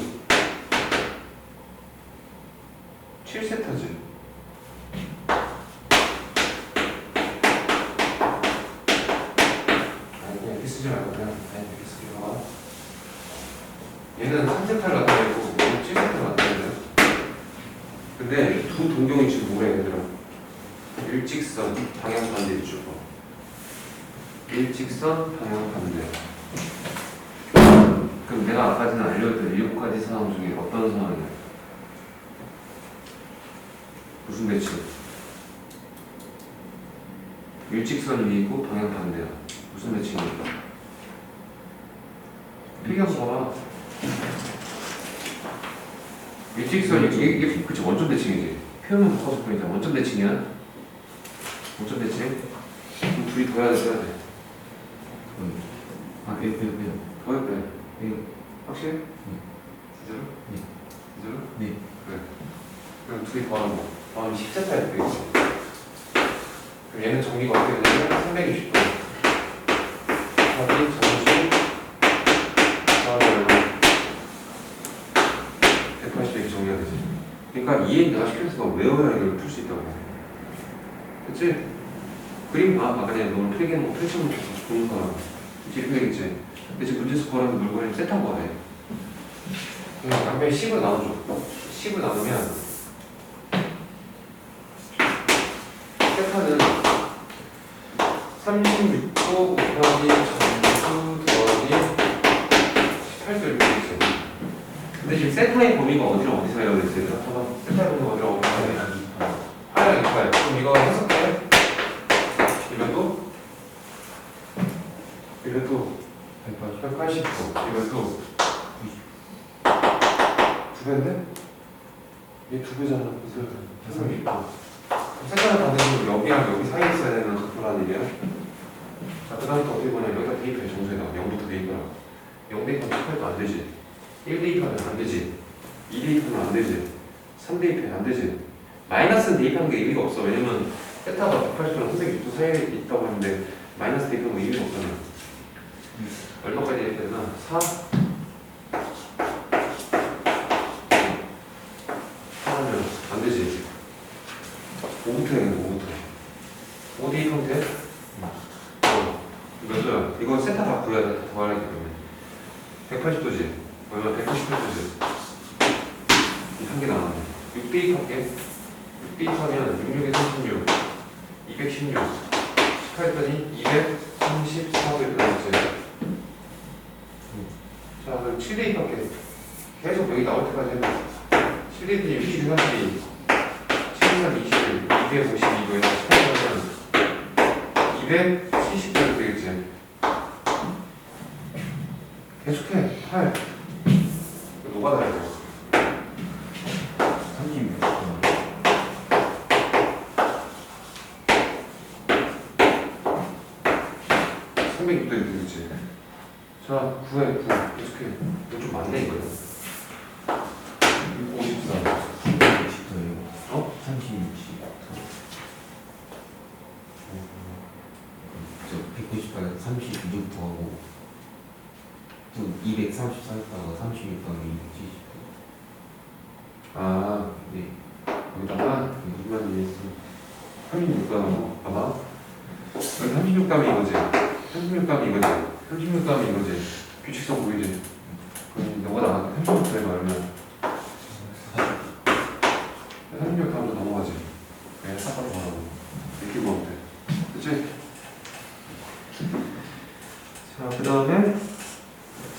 7세타지. 아니 이렇게 쓰지 말고 그냥 이렇게 쓰기로 봐. 얘는 3세타를 나타내고 얘는 7세타를 나타내네. 근데 두 동경이 지금 뭐래 얘들아? 일찍 일직선 방향 반대 주고 일직선 방향 반대. 그럼 내가 아까 전에 알려줬던 7가지 상황 중에 어떤 상황이야? 무슨 대칭? 일직선 위이고 방향 반대야. 무슨 대칭이야? 필기한 거 봐봐. 일직선이 이게 그치 원점 대칭이지. 표현은 바꿔서 보니까 원점 대칭이야. 원점 대칭. 그럼 둘이 더 해야 돼, 써야 돼. 아, 빼요. 더 해, 빼. 빼요. 확실해? 네. 진짜로? 네. 진짜로? 네. 그래. 그럼 둘이 더하는 거. 더하면 10세타에 되겠지. 그럼 얘는 정리가 어떻게 되냐면 320도. 답이 정시 더하면 180도 정리가 되지. 그러니까 이해 내가 시켜서 외워야 이걸 풀 수 있다고. 그치? 그림 봐. 아까 내가 너무 필기하는 거 펼쳐놓고 보는 거랑 이렇게 되겠지. 근데 지금 문제에서 구하는 물건이 세트한 거네. 그냥 양변 10을 나눠줘. 10을 나누면 세타는 36도 곱하기 점수 더하기 18도 이렇게 되겠지. 근데 지금 세타의 범위가 어디랑 어디서 해야 되지? 세타의 범위가 어디랑 어디서 해야 되지? 하얀 이빨. 그럼 이거 해석해. 이것도 180도. 이것도 2배인데? 얘 2배잖아. 그래서 130도. 색깔을 받으면 여기랑 여기 사이에 있어야 되는 각도라는 얘기야. 자, 그 다음부터 어떻게 보냐면 여기다 대입해, 정수에다가 0부터 대입해라. 0 대입하면 18도 안 되지. 1 대입하면 안 되지. 2 대입하면 안 되지. 3 대입하면 안 되지. 마이너스는 대입하는 게 의미가 없어. 왜냐면 세타가 180도랑 360도 사이에 있다고 하는데 마이너스 대입하면 의미가 없잖아. 얼마까지 대입해야 되나? 4? 4하면 안 되지. 5부터 해야겠네. 5부터. 5 대입하면 돼? 몇 도야? 이거 세타 다 구해야 돼. 다 더하기 때문에 180도지? 얼마? 198도지? 이 한 개 나왔네. 6 대입할게. 6 대입하면 66에 36 216 18더니 234도 이렇게 나왔지. 자, 그럼 7 대입할게. 계속 여기 나올 때까지 해봐. 7 대입이 62, 32 73, 21 252도에서 18더는 270도 되겠지. 계속해. 8 이거 노가다야 돼. 36. 306도 이렇게 되겠지. 자, 9에 9 계속해. 이거 좀 많네 이거. 54 30도예요. 어? 30. 저 198에서 36 더하고 또 234에다가 36 더하면 270도. 아, 네. 여기다가 이만 이해했어. 36감 봐봐. 여기 36감이 이거지. 36감이 이거지. 36감이 이거지. 규칙성 보이지? 그럼 너가 나가 36도 해봐 그러면 36감도 넘어가지. 그냥 싹다 더하고 이렇게 보면 돼. 그치? 자, 그 다음에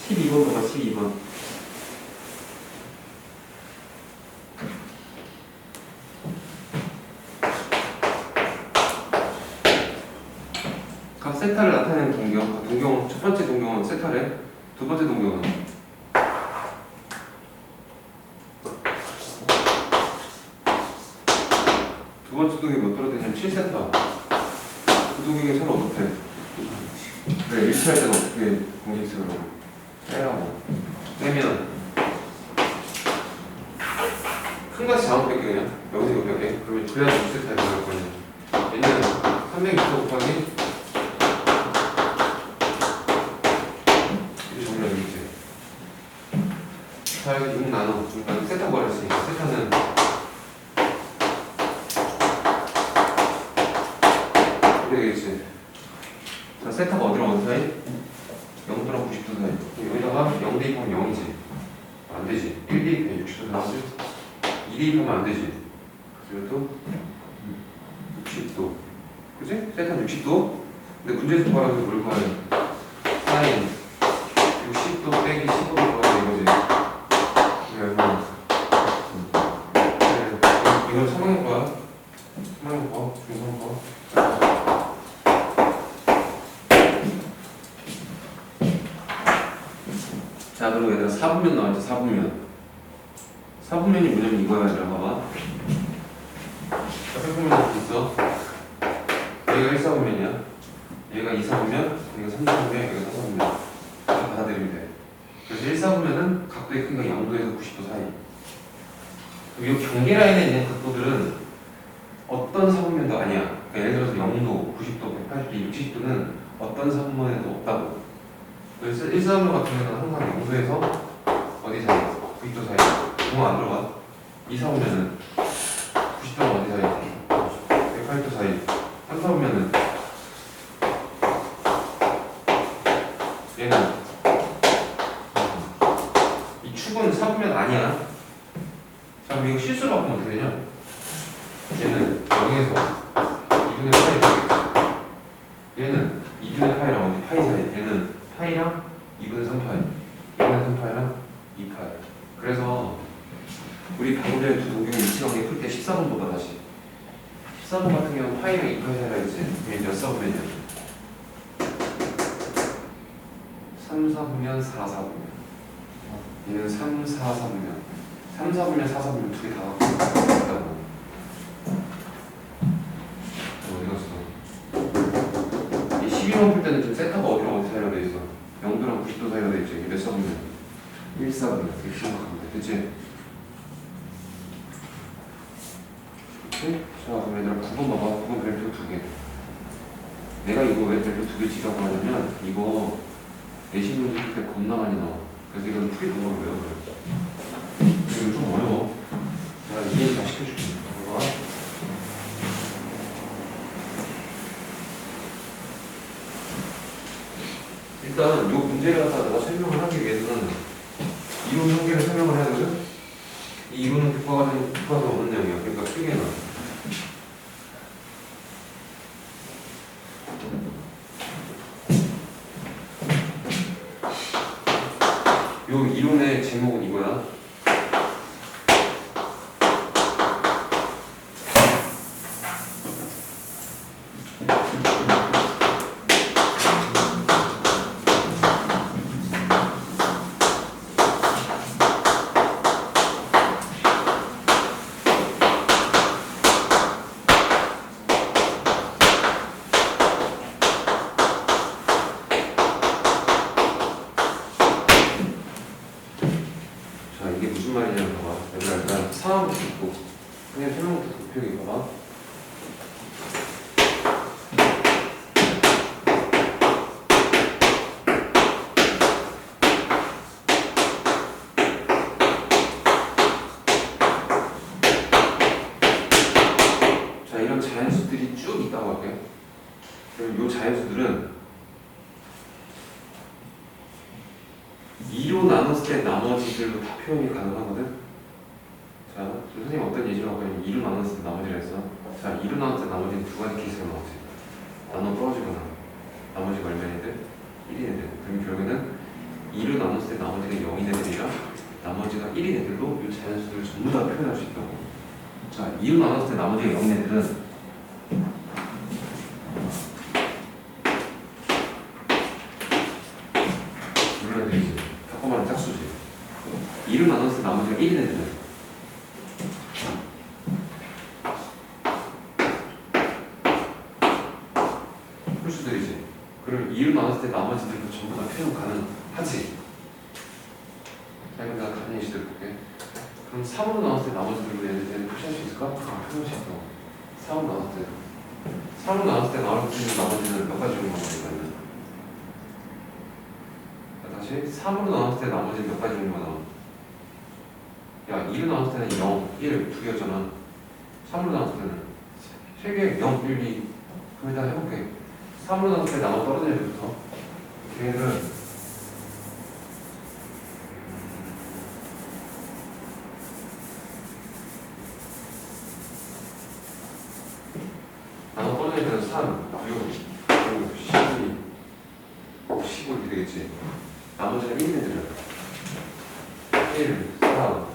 12번 봐봐. 12번. 각 세타를 나타내는 동경. 동경 첫 번째 동경은 세타래. 두 번째 동경은 두 번째 동경이 몇 도로 되냐면 7세타. 그 동경의 차는 어떻게? 그래, 1차할 때는 어떻게 공식식으로 빼라고. 빼면 큰 것이 잘못 뺄게 그냥. 여기서 이거 뺄게. 그러면 그래야 6세타에 들어갈 거냐. 얘는 360도 곱하기 자, 여기 6 나눠. 6 나눠. 세타 구하랬으니까. 세타는 이렇게 되겠지. 자, 세타가 어디랑 어디 사이? 0도랑 90도 사이. 여기다가 0 대입하면 0이지. 안 되지. 1 대입하면 60도 나오지. 2 대입하면 안 되지. 그래도 60도. 그지? 세타 60도. 근데 문제에서 구하라고 해서 뭘 구하냐? 사인 60도 빼기 15도 구하라 이거지. 이게 얼마나? 이걸 성형해 봐. 성형해 봐. 중성 봐. 자, 그리고 얘들아 4분면 나왔지. 4분면. 4분면이 뭐냐면 이거야. 얘들아 봐봐. 자, 4분면 어디 있어? 얘가 1사분면이야. 얘가 2사분면, 얘가 3사분면, 얘가 4사분면. 다 받아들이면 돼. 그래서 1사분면은 각도의 크기가 0도에서 90도 사이. 그럼 이 경계 라인에 있는 각도들은 어떤 사분면도 아니야. 그러니까 예를 들어서 0도, 90도, 180도, 60도는 어떤 사분면에도 없다고. 그래서 1사분면 같은 경우는 항상 0도에서 어디 사이? 90도 사이. 그거 안 들어가. 2사분면은 90도가 어디 사이? 180도 사이. 3사분면은 얘는 이 축은 4분면 아니야. 자, 그럼 이거 실수로 바꾸면 어떻게 되냐? 얘는 0에서 2분의 파이 되겠지. 얘는 2분의 파이랑 어디 파이 사이. 얘는 파이랑 2분의 3파이. 2분의 3파이랑 2파이. 그래서 우리 방금 전에 두 동경의 이치관계 풀 때 14번 보다 다시. 14번 같은 경우는 파이랑 2파이 사이라 했지. 얘 몇 사분면이야? 3, 4분면, 4, 4분면. 얘는 3, 4, 4분면. 3, 4분면, 4, 4분면 두 개 다 갖고 있다고. 어디 갔어? 이 12번 풀 때는 지금 세타가 어디랑 어디 사이로 돼 있어? 0도랑 90도 사이로 돼 있지. 이게 몇 사분면? 1, 4분면. 이렇게 생각하면 돼. 그치? 그치? 자, 그럼 얘들아 9번 봐봐. 9번 별표 2개. 내가 이거 왜 별표 2개 지라고 하냐면 이거 내신 문제 풀 때 겁나 많이 나와. 그래서 이건 풀이 방법을 외워. 이거 좀 어려워. 내가 이해 다 시켜줄게. 봐봐. 일단 이 문제를 갖다 내가 설명을 하기 위해서는 이론 형계를 설명을 해야 되거든. 이 이론은 교과서에 없는 내용이야. 그러니까 크게 나. 요 이론의 제목은 이거야. 자, 이게 무슨 말이냐면 봐봐. 얘들아 일단 상황부터 듣고 그냥 설명부터 듣고 여기 봐봐. 자, 이런 자연수들이 쭉 있다고 할게. 그럼 이 자연수들은 2로 나눴을 때 나머지들로 다 표현이 가능하거든? 자, 선생님 어떤 예시로 할 거냐면 2로 나눴을 때 나머지라 했어. 자, 2로 나눴을 때 나머지는 두 가지 케이스가 나오지. 나눠 떨어지거나 나머지가 얼마인 애들? 1인 애들. 그럼 결국에는 2로 나눴을 때 나머지가 0인 애들이라 나머지가 1인 애들로 이 자연수들을 전부 다 표현할 수 있다고. 자, 2로 나눴을 때 나머지가 0인 애들은 물론 되지. 탁구만은 짝수지. 2로 나눴을 때 나머지가 1인 애들은 홀수들이지. 그럼 2로 나눴을 때 나머지들도 전부 다 표현 가능하지. 자, 그럼 내가 다른 예시 들어볼게. 그럼 3으로 나눴을 때 나머지들로 얘는 표시할 수 있을까? 아, 표현할 수 있어. 3으로 나눴을 때 3으로 나눴을 때 나올 수 있는 나머지는 몇 가지 정도가 있냐면 다시 3으로 나눴을 때 나머지는 몇 가지 정도가 나와? 야, 2로 나눴을 때는 0, 1, 2개였잖아. 3으로 나눴을 때는 3개, 0, 1, 2. 그럼 일단 해볼게. 3으로 나눴을 때 나눠 떨어진 애들부터. 걔네들은 나눠 떨어진 애들은 3, 그치? 나머지는 1인 애들이야. 1, 4,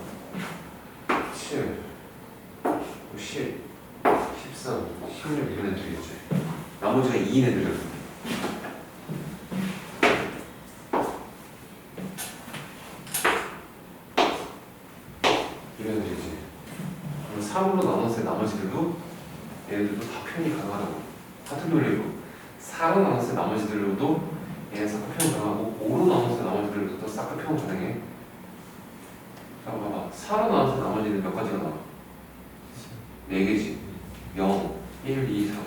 7, 10, 13, 16 이런 애들이겠지. 나머지가 2인 애들이야. 이런 애들이지. 그럼 3으로 나눴을 때 나머지들도 얘네들도 다 표현이 가능하다고. 같은 논리로 4로 나눴을 때 나머지들로도 얘는 싹다 표현 가능하고 5로 나눴을 때 나머지들도 싹 다 표현 가능해. 자 봐봐. 4로 나눴을 때 나머지는 몇 가지가 나와? 4개지. 0, 1, 2, 3.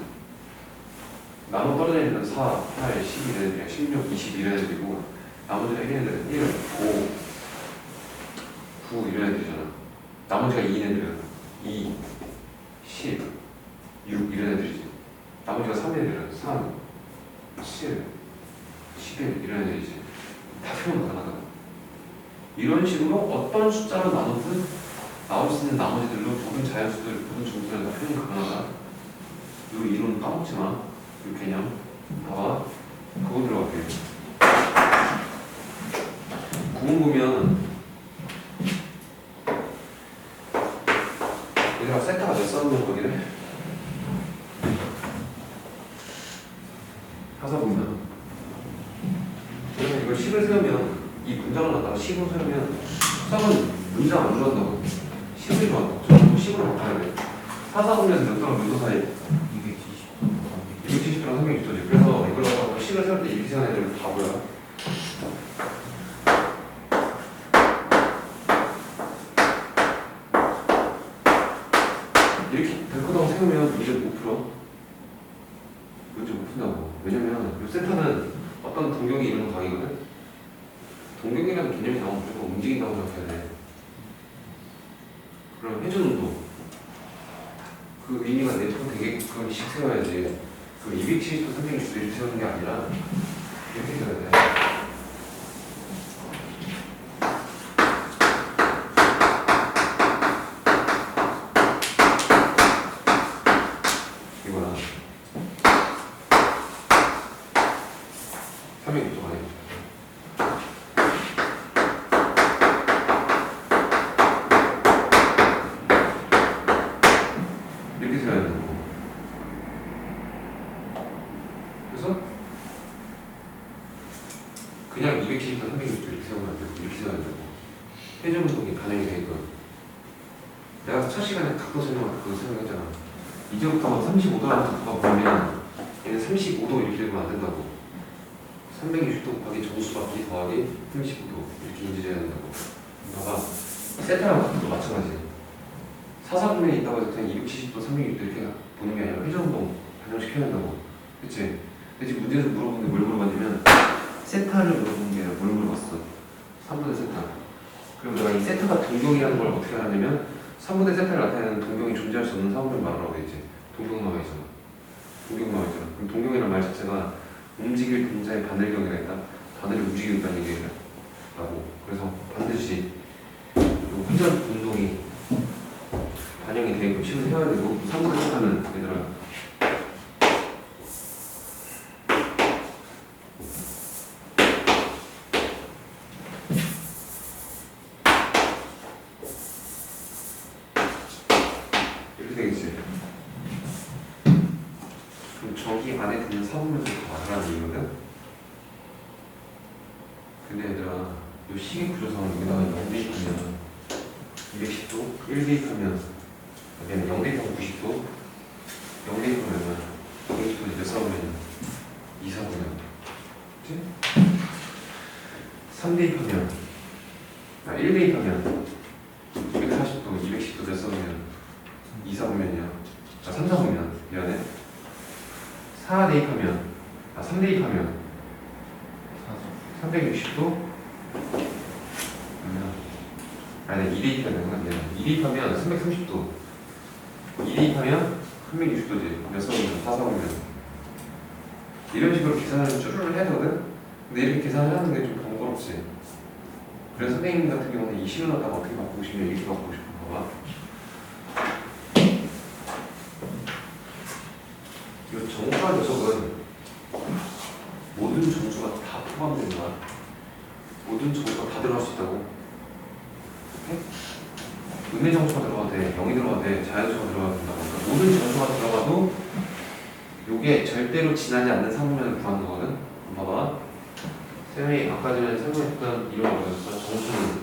나눠 떨어져 있는 4, 8, 10 이런 애들이야. 16, 20 이런 애들이고 나머지는 1인 애들은 1, 5, 9 이런 애들이잖아. 나머지가 2인 애들은 2, 10, 6 이런 애들이지. 나머지가 3인 애들은 3, 7, 11 이런 애들이지. 다 표현 가능하다. 이런 식으로 어떤 숫자로 나눠든 나올 수 있는 나머지들로 모든 자연수들, 모든 정수들은 다 표현이 가능하다. 이 이론 까먹지 마. 이 개념. 봐봐. 그거 들어갈게. 구문 보면 얘들아 세타가 몇 사람으로 거기래? 하사 보면 그러면 이걸 식을 세우면 이 문장을 갖다가 식으로 세우면 수학은 문장 안 좋아한다고. 식을 좋아한다고. 저는 식으로 바꿔야 돼. 하사 보면 몇 사람 몇 사이? 270도랑 360도지. 그래서 이걸 갖다가 식을 세울 때 이렇게 세우는 애들 바보야. 이렇게 백호당 세우면 문제 못 풀어. 문제 못 푼다고. 왜냐면 이 세타는 어떤 동경이 이루는 강이거든. 동경이라는 개념이 나오면 무조건 움직인다고 생각해야 돼. 그럼 회전운동 그 의미가 내처럼 되게 그건 식 세워야지. 그 270도 360도 이렇게 세우는 게 아니라 이렇게 세워야 돼. 이거랑 360도 아니야. 이렇게 세워야 되는 거고. 그래서 그냥 270도 360도 이렇게 세우면 안 되고 이렇게 세워야 되고 회전 운동이 가능이 되니까 내가 첫 시간에 각도 설명할 때 그거 설명했잖아. 이제부터 35도라는 각도가 보면 얘는 35도 이렇게 되면 안 된다고. 360도 곱하기 정수 바퀴 더하기 35도 이렇게 인지해야 된다고. 봐봐. 세타랑 각도도 마찬가지. 사사분면이 있다고 해서 그냥 270도, 360도 이렇게 보는 게 아니라 회전운동 반영시켜야 된다고. 그치? 근데 지금 문제에서 물어본 게 뭘 물어봤냐면 세타를 물어본 게 아니라 뭘 물어봤어? 3분의 세타. 그럼 내가 이 세타가 동경이라는 걸 어떻게 하냐면 3분의 세타를 나타내는 동경이 존재할 수 없는 사물을 말하라고 했지. 동경 나와 있잖아. 동경 나와 있잖아. 그럼 동경이라는 말 자체가 움직일 동자의 바늘경이라 했다. 바늘이 움직이고 있다는 얘기야. 라고. 그래서 반드시 회전 운동이 반영이 되게끔 식을 세워야 되고 3분의 세타는 얘들아 이렇게 되겠지. 그럼 저기 안에 드는 4분면을 더 말하라는 얘기거든. 근데 얘들아 이 시계 구조상은 여기다가 0 대입하면 210도, 1 대입하면 여기는 0 대입하면 90도, 0 대입하면 120도 몇 사오면 2 사오면 그치? 3 대입하면 1 대입하면 240도, 210도 몇 사오면 2 사오면이야. 3 사오면 미안해. 4 대입하면 3 대입하면 360도 아니 2 대입하면 미안해. 2 대입하면 330도 2 대입하면 360도지. 몇 사오면 4 사오면 이런 식으로 계산을 쭈르르 해야 되거든. 근데 이렇게 계산을 하는 게 좀 번거롭지. 그래서 선생님 같은 경우는 이 식을 갖다가 어떻게 바꾸고 싶냐 이렇게 바꾸고 싶은 거봐. 이 정수한 녀석은 모든 정수가 다 포함된 거야. 정수가 들어가도 돼, 0이 들어가도 돼, 자연수가 들어가도 된다고. 그러니까 모든 정수가 들어가도 요게 절대로 지나지 않는 상호면을 구하는 거거든. 봐봐. 쌤이 아까 전에 설명했던 이런 거였어. 정수는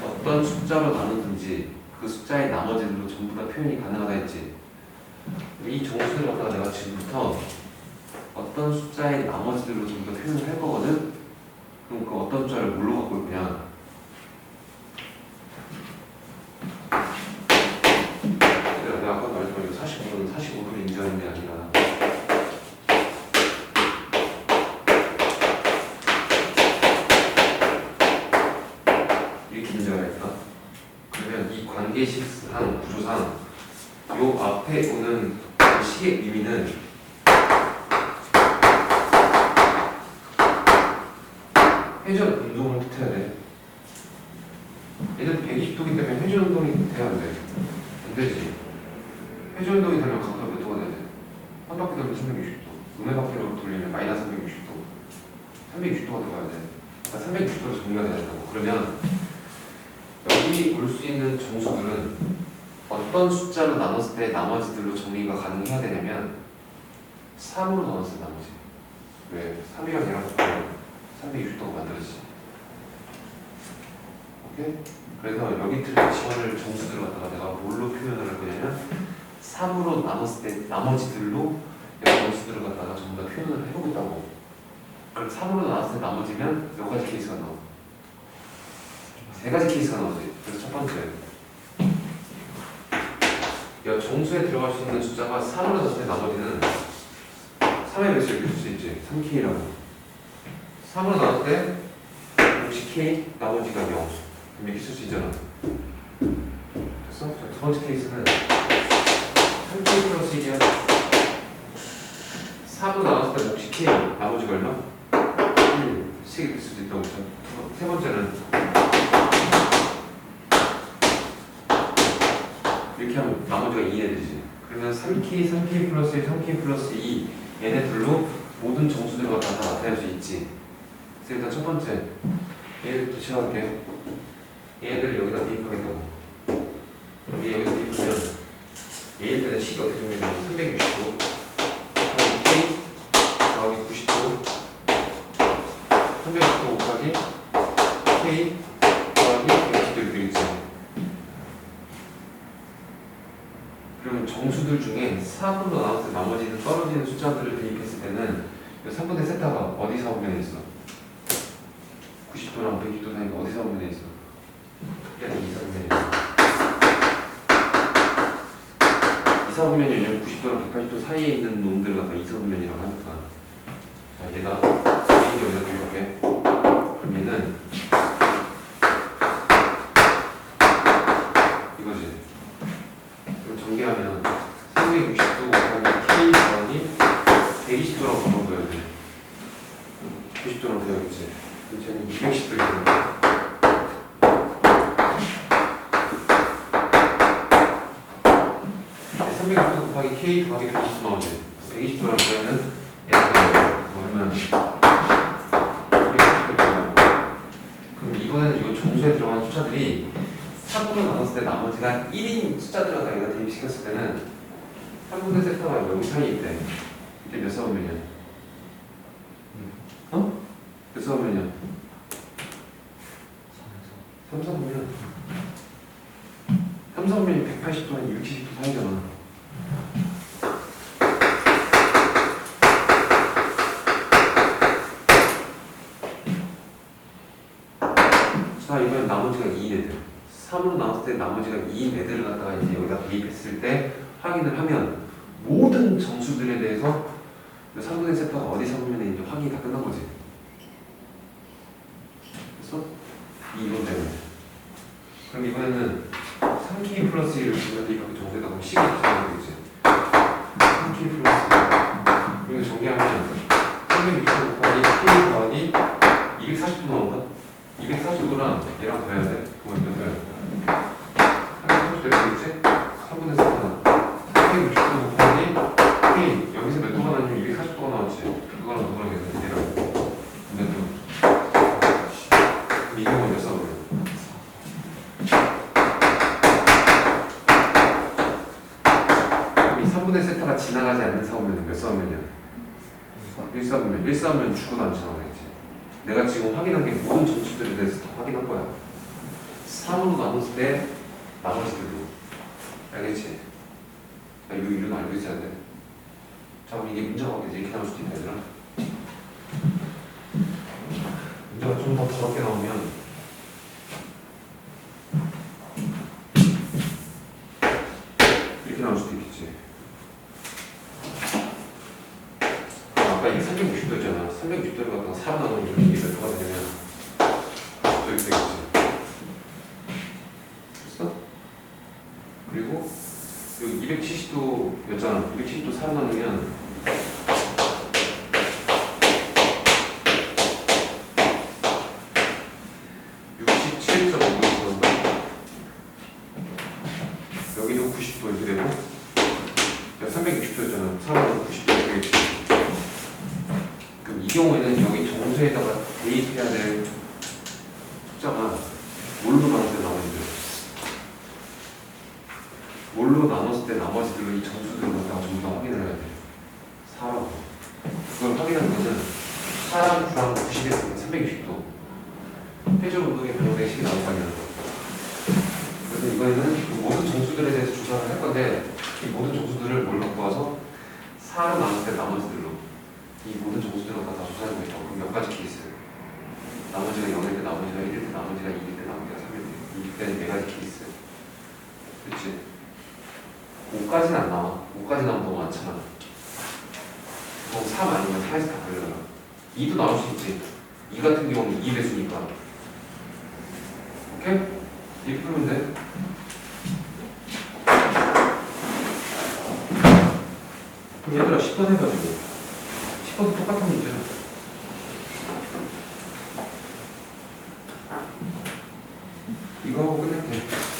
어떤 숫자로 나누든지 그 숫자의 나머지들로 전부 다 표현이 가능하다 했지. 이 정수를 갖다가 내가 지금부터 어떤 숫자의 나머지들로 전부 다 표현을 할 거거든. 그럼 그 어떤 숫자를 뭘로 갖고 올 거냐? 내가 아까 말했지만 이거 45도는 45도를 인정하는 게 아니라 이렇게 인정할까? 그러면 이 관계식상 구조상 요 앞에 오는 그 식의 의미는 회전 운동을 뜻해야 돼. 얘는 120도기 때문에 회전 운동이 돼야 안 돼. 안 되지. 회전 운동이 되면 각도가 몇 도가 돼야 돼? 한 바퀴 돌면 360도. 음의 바퀴로 돌리면 마이너스 360도. 360도가 들어가야 돼. 그러니까 360도로 정리가 돼야 된다고. 그러면 여기 올 수 있는 정수들은 어떤 숫자로 나눴을 때 나머지들로 정리가 가능해야 되냐면 3으로 나눴을 때 나머지. 왜? 3이랑 얘랑 360도가 만들어지지. 오케이? 그래서 여기 틀린 지원을 정수들을 갖다가 내가 뭘로 표현을 할 거냐면 3으로 나눴을 때 나머지들로 내가 정수들을 갖다가 전부 다 표현을 해보겠다고. 그럼 3으로 나눴을 때 나머지면 몇 가지 케이스가 나와? 세 가지 케이스가 나오지. 그래서 첫 번째, 야, 정수에 들어갈 수 있는 숫자가 3으로 나눴을 때 나머지는 3의 배수 이렇게 줄 수 있지. 3K라고. 3으로 나눴을 때 혹시 K, 나머지가 0. 이렇게 쓸 수 있잖아. 됐어? 자, 두 번째 케이스는 3K 플러스 1이야. 3으로 나눴을 때 혹시 K, 나머지가 얼마? 1. 이렇게 쓸 수 있다고 했죠. 세 번째는 이렇게 하면 나머지가 2에 되지. 그러면 3K, 3K 플러스 1, 3K 플러스 2 얘네들로 모든 정수들을 갖다 다 나타낼 수 있지. 그래서 일단 첫 번째 얘를 붙여갈게. 얘를 여기다 대입하겠다고. 여기 여기다 대입하면 얘일 때는 식이 어떻게 되냐면 360도 K 더하기 90도 360도 곱하기 K 더하기 160도 이렇게 되겠지. 그러면 정수들 중에 3으로 나눴을 때 나머지는 떨어지는 숫자들을 대입했을 때는 3분의 세타가 어디 사분면에 있어? 90도랑 120도 사이가 어디 사분면에 있어? 그냥 2사분면에 있어. 2사분면이 왜냐면 90도랑 180도 사이에 있는 놈들 갖다 2사분면이라고 하니까. 자, 얘가 여기다 대입할게. 그럼 얘는 이거지. 그럼 전개하면 360도 곱하기 K 더하기 120도라고 바꿔줘야 돼. 90도라고 되어있지. 그럼 쟤는 210도이 되는 거야. 네, 360도 곱하기 K 더하기 120도 나오지. 120도라는 거는 얘는 그러면 210도 되는 거야. 그럼 이번에는 이거 정수에 들어가는 숫자들이 3으로 나눴을 때 나머지가 1인 숫자들을 갖다 여기다 대입시켰을 때는 3분의 세타가 여기 사이에 있대. 이때 몇 사분면이야? 어? 몇 사분면이야? 3사분면. 3사분면이 180도랑 270도 사이잖아. 자, 이번엔 나머지가 2인 애들. 3으로 나눴을 때 나머지가 2인 애들을 갖다가 이제 여기다 대입했을 때 확인을 하면 모든 정수들에 대해서 3분의 세타가 어디 사분면에 있는지 확인이 다 끝난 거지. 됐어? 이 이론 때문에. 그럼 이번에는 3K 플러스 1을 주면 이렇게 정수에다 그럼 식을 붙여야 되겠지. 3K 플러스 1. 그리고 정리하면 360도 곱하기 K 더하기 240도 나온다. 240도랑 얘랑 더해야 돼. 그건 몇 더해야 돼? 340도 되겠지? 3분의 4는 360도 곱하기 K 여기서 몇 도가 나냐면 240도가 나왔지. 그거랑 그거랑 얘랑 몇 도? 이경은 몇 사분면? 3분의 세타가 지나가지 않는 사오면 몇 사오면이야? 1사분면. 1사오면 주고 않잖아. 그랬지. 내가 지금 확인한 게 모든 정수들에 대해서 다 확인한 거야. 3으로 나눴을 때 나머지들로. 알겠지? 야, 이거 이름 알고 있어야 돼. 자, 그럼 이게 문제가 어떻게 이렇게 나올 수도 있다, 얘들아. 문제가 좀 더 더럽게 나오면 이렇게 나올 수도 있겠지. 아까 이게 360도였잖아. 360도를 갖다가 4로 나누면 이게 몇 도가 되냐면 90도 이렇게 되겠지. 됐어? 그리고 여기 270도였잖아. 270도 4로 나누면 67.5도 여기도 90도 이렇게 되고 360도였잖아. 4로 90도 되겠지. 그럼 이 경우에는 여기 정수에다가 대입해야 될 숫자가 뭘로 나눴을 때 나머지들? 뭘로 나눴을 때 나머지들로 이 정수들을 갖다가 전부 다 확인을 해야 돼. 4라고. 그걸 확인하는 거는 4랑 9랑 90에서 360도. 회전 운동의 변형의 식이 나올 거 아니야. 그래서 이번에는 그 모든 정수들에 대해서 조사를 할 건데 이 모든 정수들을 뭘 갖고 와서 4로 나눴을 때 나머지들로 이 모든 정수들을 갖다 조사하는 거죠. 그럼 몇 가지 케이스. 나머지가 0일 때, 나머지가 1일 때, 나머지가 2일 때, 나머지가 3일 때. 이때는 4가지 케이스. 그렇지? 5까지는 안 나와. 5까지 나오면 너무 많잖아. 3 아니면 4에서 다 걸려라. 2도 나올 수 있지. 2 같은 경우는 2 배수니까. 오케이? 이렇게 풀면 돼. 그럼 얘들아 10번 해가지고 10번도 똑같은 문제야. 이거 하고 끝낼게.